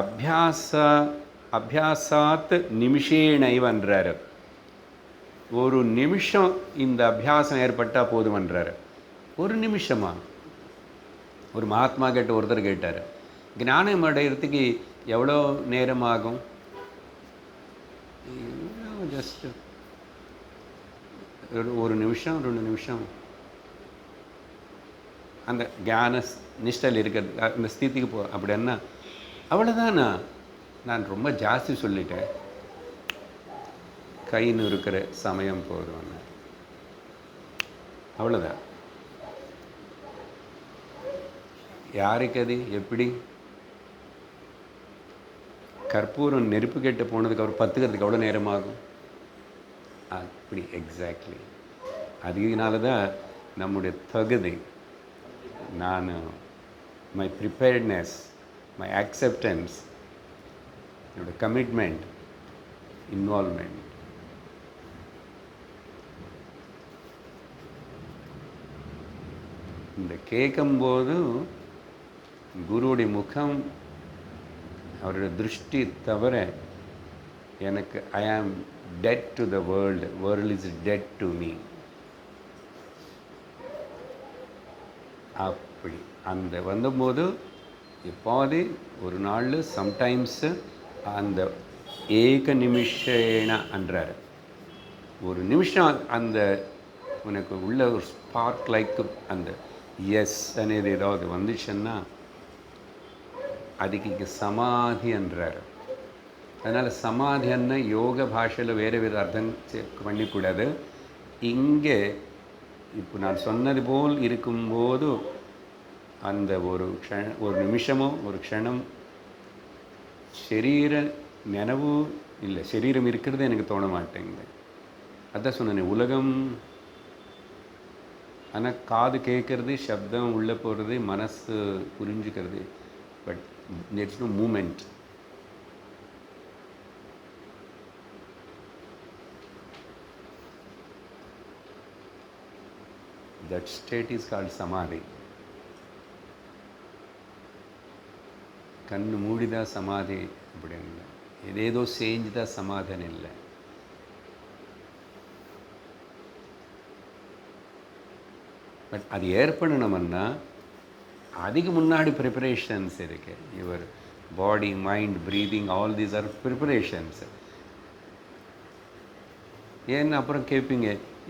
அபியாசாத் நிமிஷேணைவன்றார். ஒரு நிமிஷம் இந்த அபியாசம் ஏற்பட்டால் போதுமன்றார். ஒரு நிமிஷமா? ஒரு மகாத்மா கிட்ட ஒருத்தர் கேட்டார், ஞானம் அடைகிறதுக்கு எவ்வளோ நேரம் ஆகும்? ஜஸ்ட் 1 நிமிஷம் 2 நிமிஷம். அந்த ஞான நிஷ்டையில் இருக்கிறது, அந்த ஸ்திதிக்கு அப்படின்னா அவ்வளோதானா? நான் ரொம்ப ஜாஸ்தி சொல்லிட்டேன், கைன்னு இருக்கிற சமயம் போதும், அவ்வளோதான். யாருக்கு அது எப்படி? கற்பூரம் நெருப்பு கெட்டு போனதுக்கு அப்புறம் பத்துக்கிறதுக்கு எவ்வளோ நேரமாகும்? அப்படி எக்ஸாக்ட்லி. அதனால தான் நம்முடைய தகுதி, நான் மை ப்ரிப்பேர்ட்னஸ் மை அக்செப்டன்ஸ், என்னோட கமிட்மெண்ட், இன்வால்மெண்ட். இந்த கேட்கும்போது குருவுடைய முகம், அவருடைய திருஷ்டி தவிர எனக்கு I am dead to the world, world is dead to me. அப்படி அந்த வந்தபோது எப்போது ஒரு நாள் சம்டைம்ஸு அந்த ஏக நிமிஷேன அன்றார், ஒரு நிமிஷம் அந்த உனக்கு உள்ள ஒரு ஸ்பார்க் லைக் அந்த எஸ் అనేది ஏதாவது வந்துச்சுன்னா அதுக்கு சமாதி என்றார். அதனால் சமாதின்னு யோக பாஷையில் வேறு வேறு அர்த்தம் பண்ணிக்கூடாது. இங்கே இப்போ நான் சொன்னது போல் இருக்கும்போது அந்த ஒரு நிமிஷமோ ஒரு க்ஷணம் சரீர நினைவு இல்லை, சரீரம் இருக்கிறது எனக்கு தோண மாட்டேங்குது. அதான் சொன்னேன், உலகம் ஆனால் காது கேட்குறது, சப்தம் உள்ளே போகிறது, மனசு புரிஞ்சுக்கிறது, but there's no movement. That state is called samadhi. கண்ணு மூடிதா சமாதி அப்படின்னு, ஏதேதோ செஞ்சுதா சமாதானம் இல்லை. பட் அது ஏற்படணும்னா அதுக்கு முன்னாடி ப்ரிப்பரேஷன்ஸ் இருக்குது. Your body, mind, breathing, all these are preparations. ஏன்னு அப்புறம் கேட்பீங்க,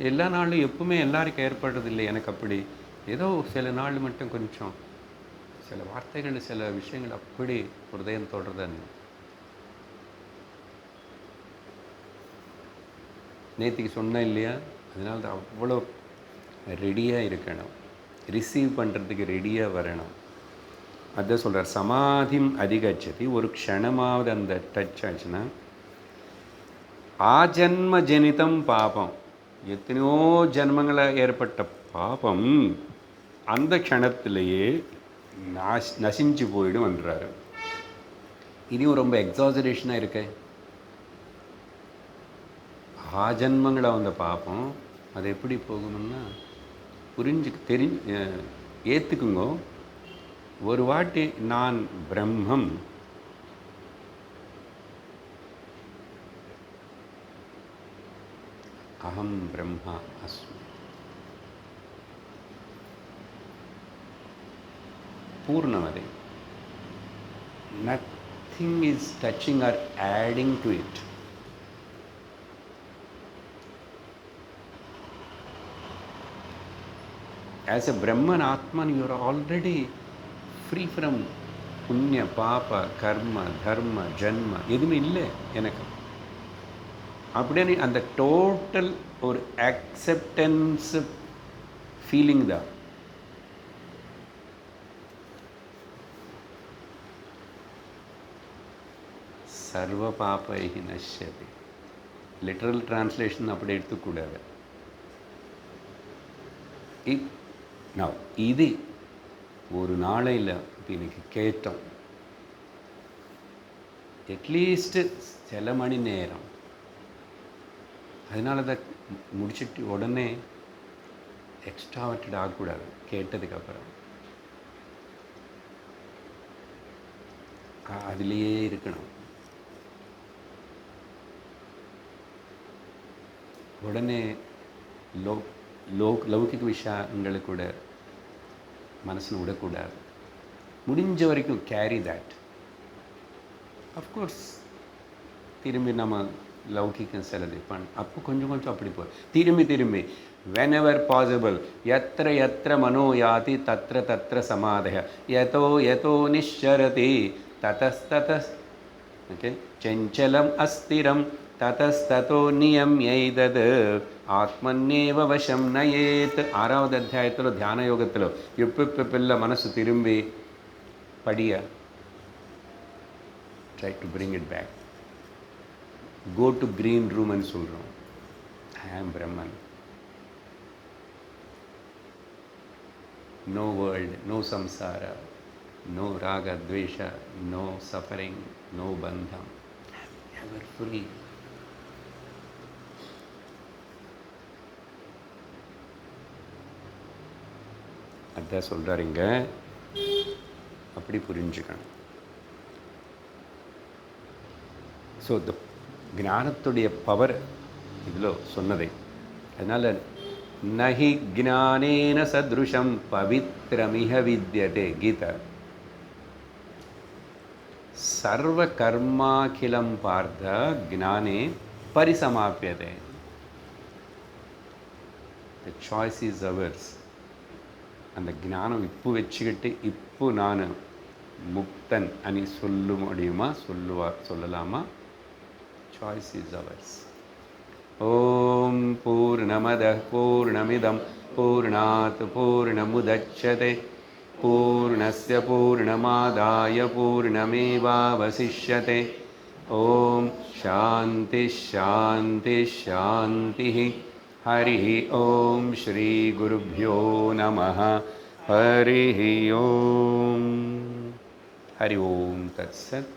எல்லா நாளும் எப்பவுமே எல்லாருக்கும் ஏற்படுறது இல்லை, எனக்கு அப்படி ஏதோ சில நாள் மட்டும் கொஞ்சம் சில வார்த்தைகள், சில விஷயங்கள் அப்படி ஹிருதயம் தொடுறதுன்னு. நேற்றுக்கு சொன்னேன் இல்லையா, அதனால தான் அவ்வளோ ரெடியாக இருக்கணும், ரிசீவ் பண்ணுறதுக்கு ரெடியாக வரணும். அதான் சொல்கிறார், சமாதிம் அதிகச்சதி, ஒரு க்ஷணமாவது அந்த டச் ஆச்சுன்னா ஆஜன்ம ஜனிதம் பாபம், எத்தனையோ ஜென்மங்களை ஏற்பட்ட பாபம் அந்த க்ஷணத்திலேயே நசிஞ்சு போயிடும் என்றார். இனியும் ரொம்ப எக்ஸாஜரேஷனாக இருக்கு. ஆஜன்மங்களை வந்த பாபம் அது எப்படி போகணும்னா ஏற்றுக்குங்க. ஒரு வாட்டி நான் பிரம்மம், அகம் பிரம்மா அஸ்மி, பூர்ணமதி, nothing is touching or adding to it. As a Brahman, Atman, you are already free from punya, papa, karma, dharma, janma, எதுவுமே இல்லை எனக்கு. அப்படியே அந்த டோட்டல் ஒரு அக்செப்டன்ஸ் ஃபீலிங் தான். சர்வ பாபைஹி நஷ்யதி. லிட்டரல் டிரான்ஸ்லேஷன் அப்படி எடுத்துக்கூடாது. இது ஒரு நாளையில் இன்னைக்கு கேட்டோம், அட்லீஸ்ட் சில மணி நேரம். அதனால தான் முடிச்சுட்டு உடனே எக்ஸ்ட்ராவர்டட் ஆகக்கூடாது. கேட்டதுக்கப்புறம் அதுலேயே இருக்கணும். உடனே லௌகிக விஷயங்களை கூட மனசில் விடக்கூடாது. முடிஞ்ச வரைக்கும் கேரி தட். அஃப்கோர்ஸ் திரும்பி நம்ம லௌகிக்கம் சிலது அப்போ கொஞ்சம் கொஞ்சம் அப்படி திரும்பி whenever possible, yatra yatra mano yati tatra tatra samadhaya yato yato nisharati tatastatas, okay, chanchalam astiram tatastato niyamyaidad ஆத்மன்னேவ வசம் நயேத். 6வது அத்தியாயத்தில் தியான யோகத்தில் எப்பெல்லாம் மனசு திரும்பி படிய try to bring it back. Go to green ரூம்னு சொல்கிறோம். I am Brahman, no world, no samsara, no raga dvesha, no suffering, no bandham. I'm ever free. அதான் சொல்கிறாருங்க, அப்படி புரிஞ்சுக்கணும். ஸோ இந்த ஞானத்துடைய பவர் இதில் சொன்னதை, அதனால் நஹி ஜானேன சத்ருஷம் பவித்ரமிஹ வித்யதே கீதா. சர்வ கர்மாகிலம் பார்த்த ஜானே பரிசமாப்பியதே. The choice is ours. அந்த ஞானம் இப்போ வச்சுக்கிட்டு இப்போ நான் முக்தன் అని சொல்ல முடியுமா, சொல்லலாமா? Choice is ours. ஓம் பூர்ணமதః பூர்ணமிதம் பூர்ணாத் பூர்ணமுதச்யதே பூர்ணஸ்ய பூர்ணமாதாய பூர்ணமேவாவசிஷ்யதே. ஓம் சாந்தி சாந்தி சாந்தி. हरिः ओम श्री गुरुभ्यो नमः. हरिः ओम. हरि ओम तत्सत्.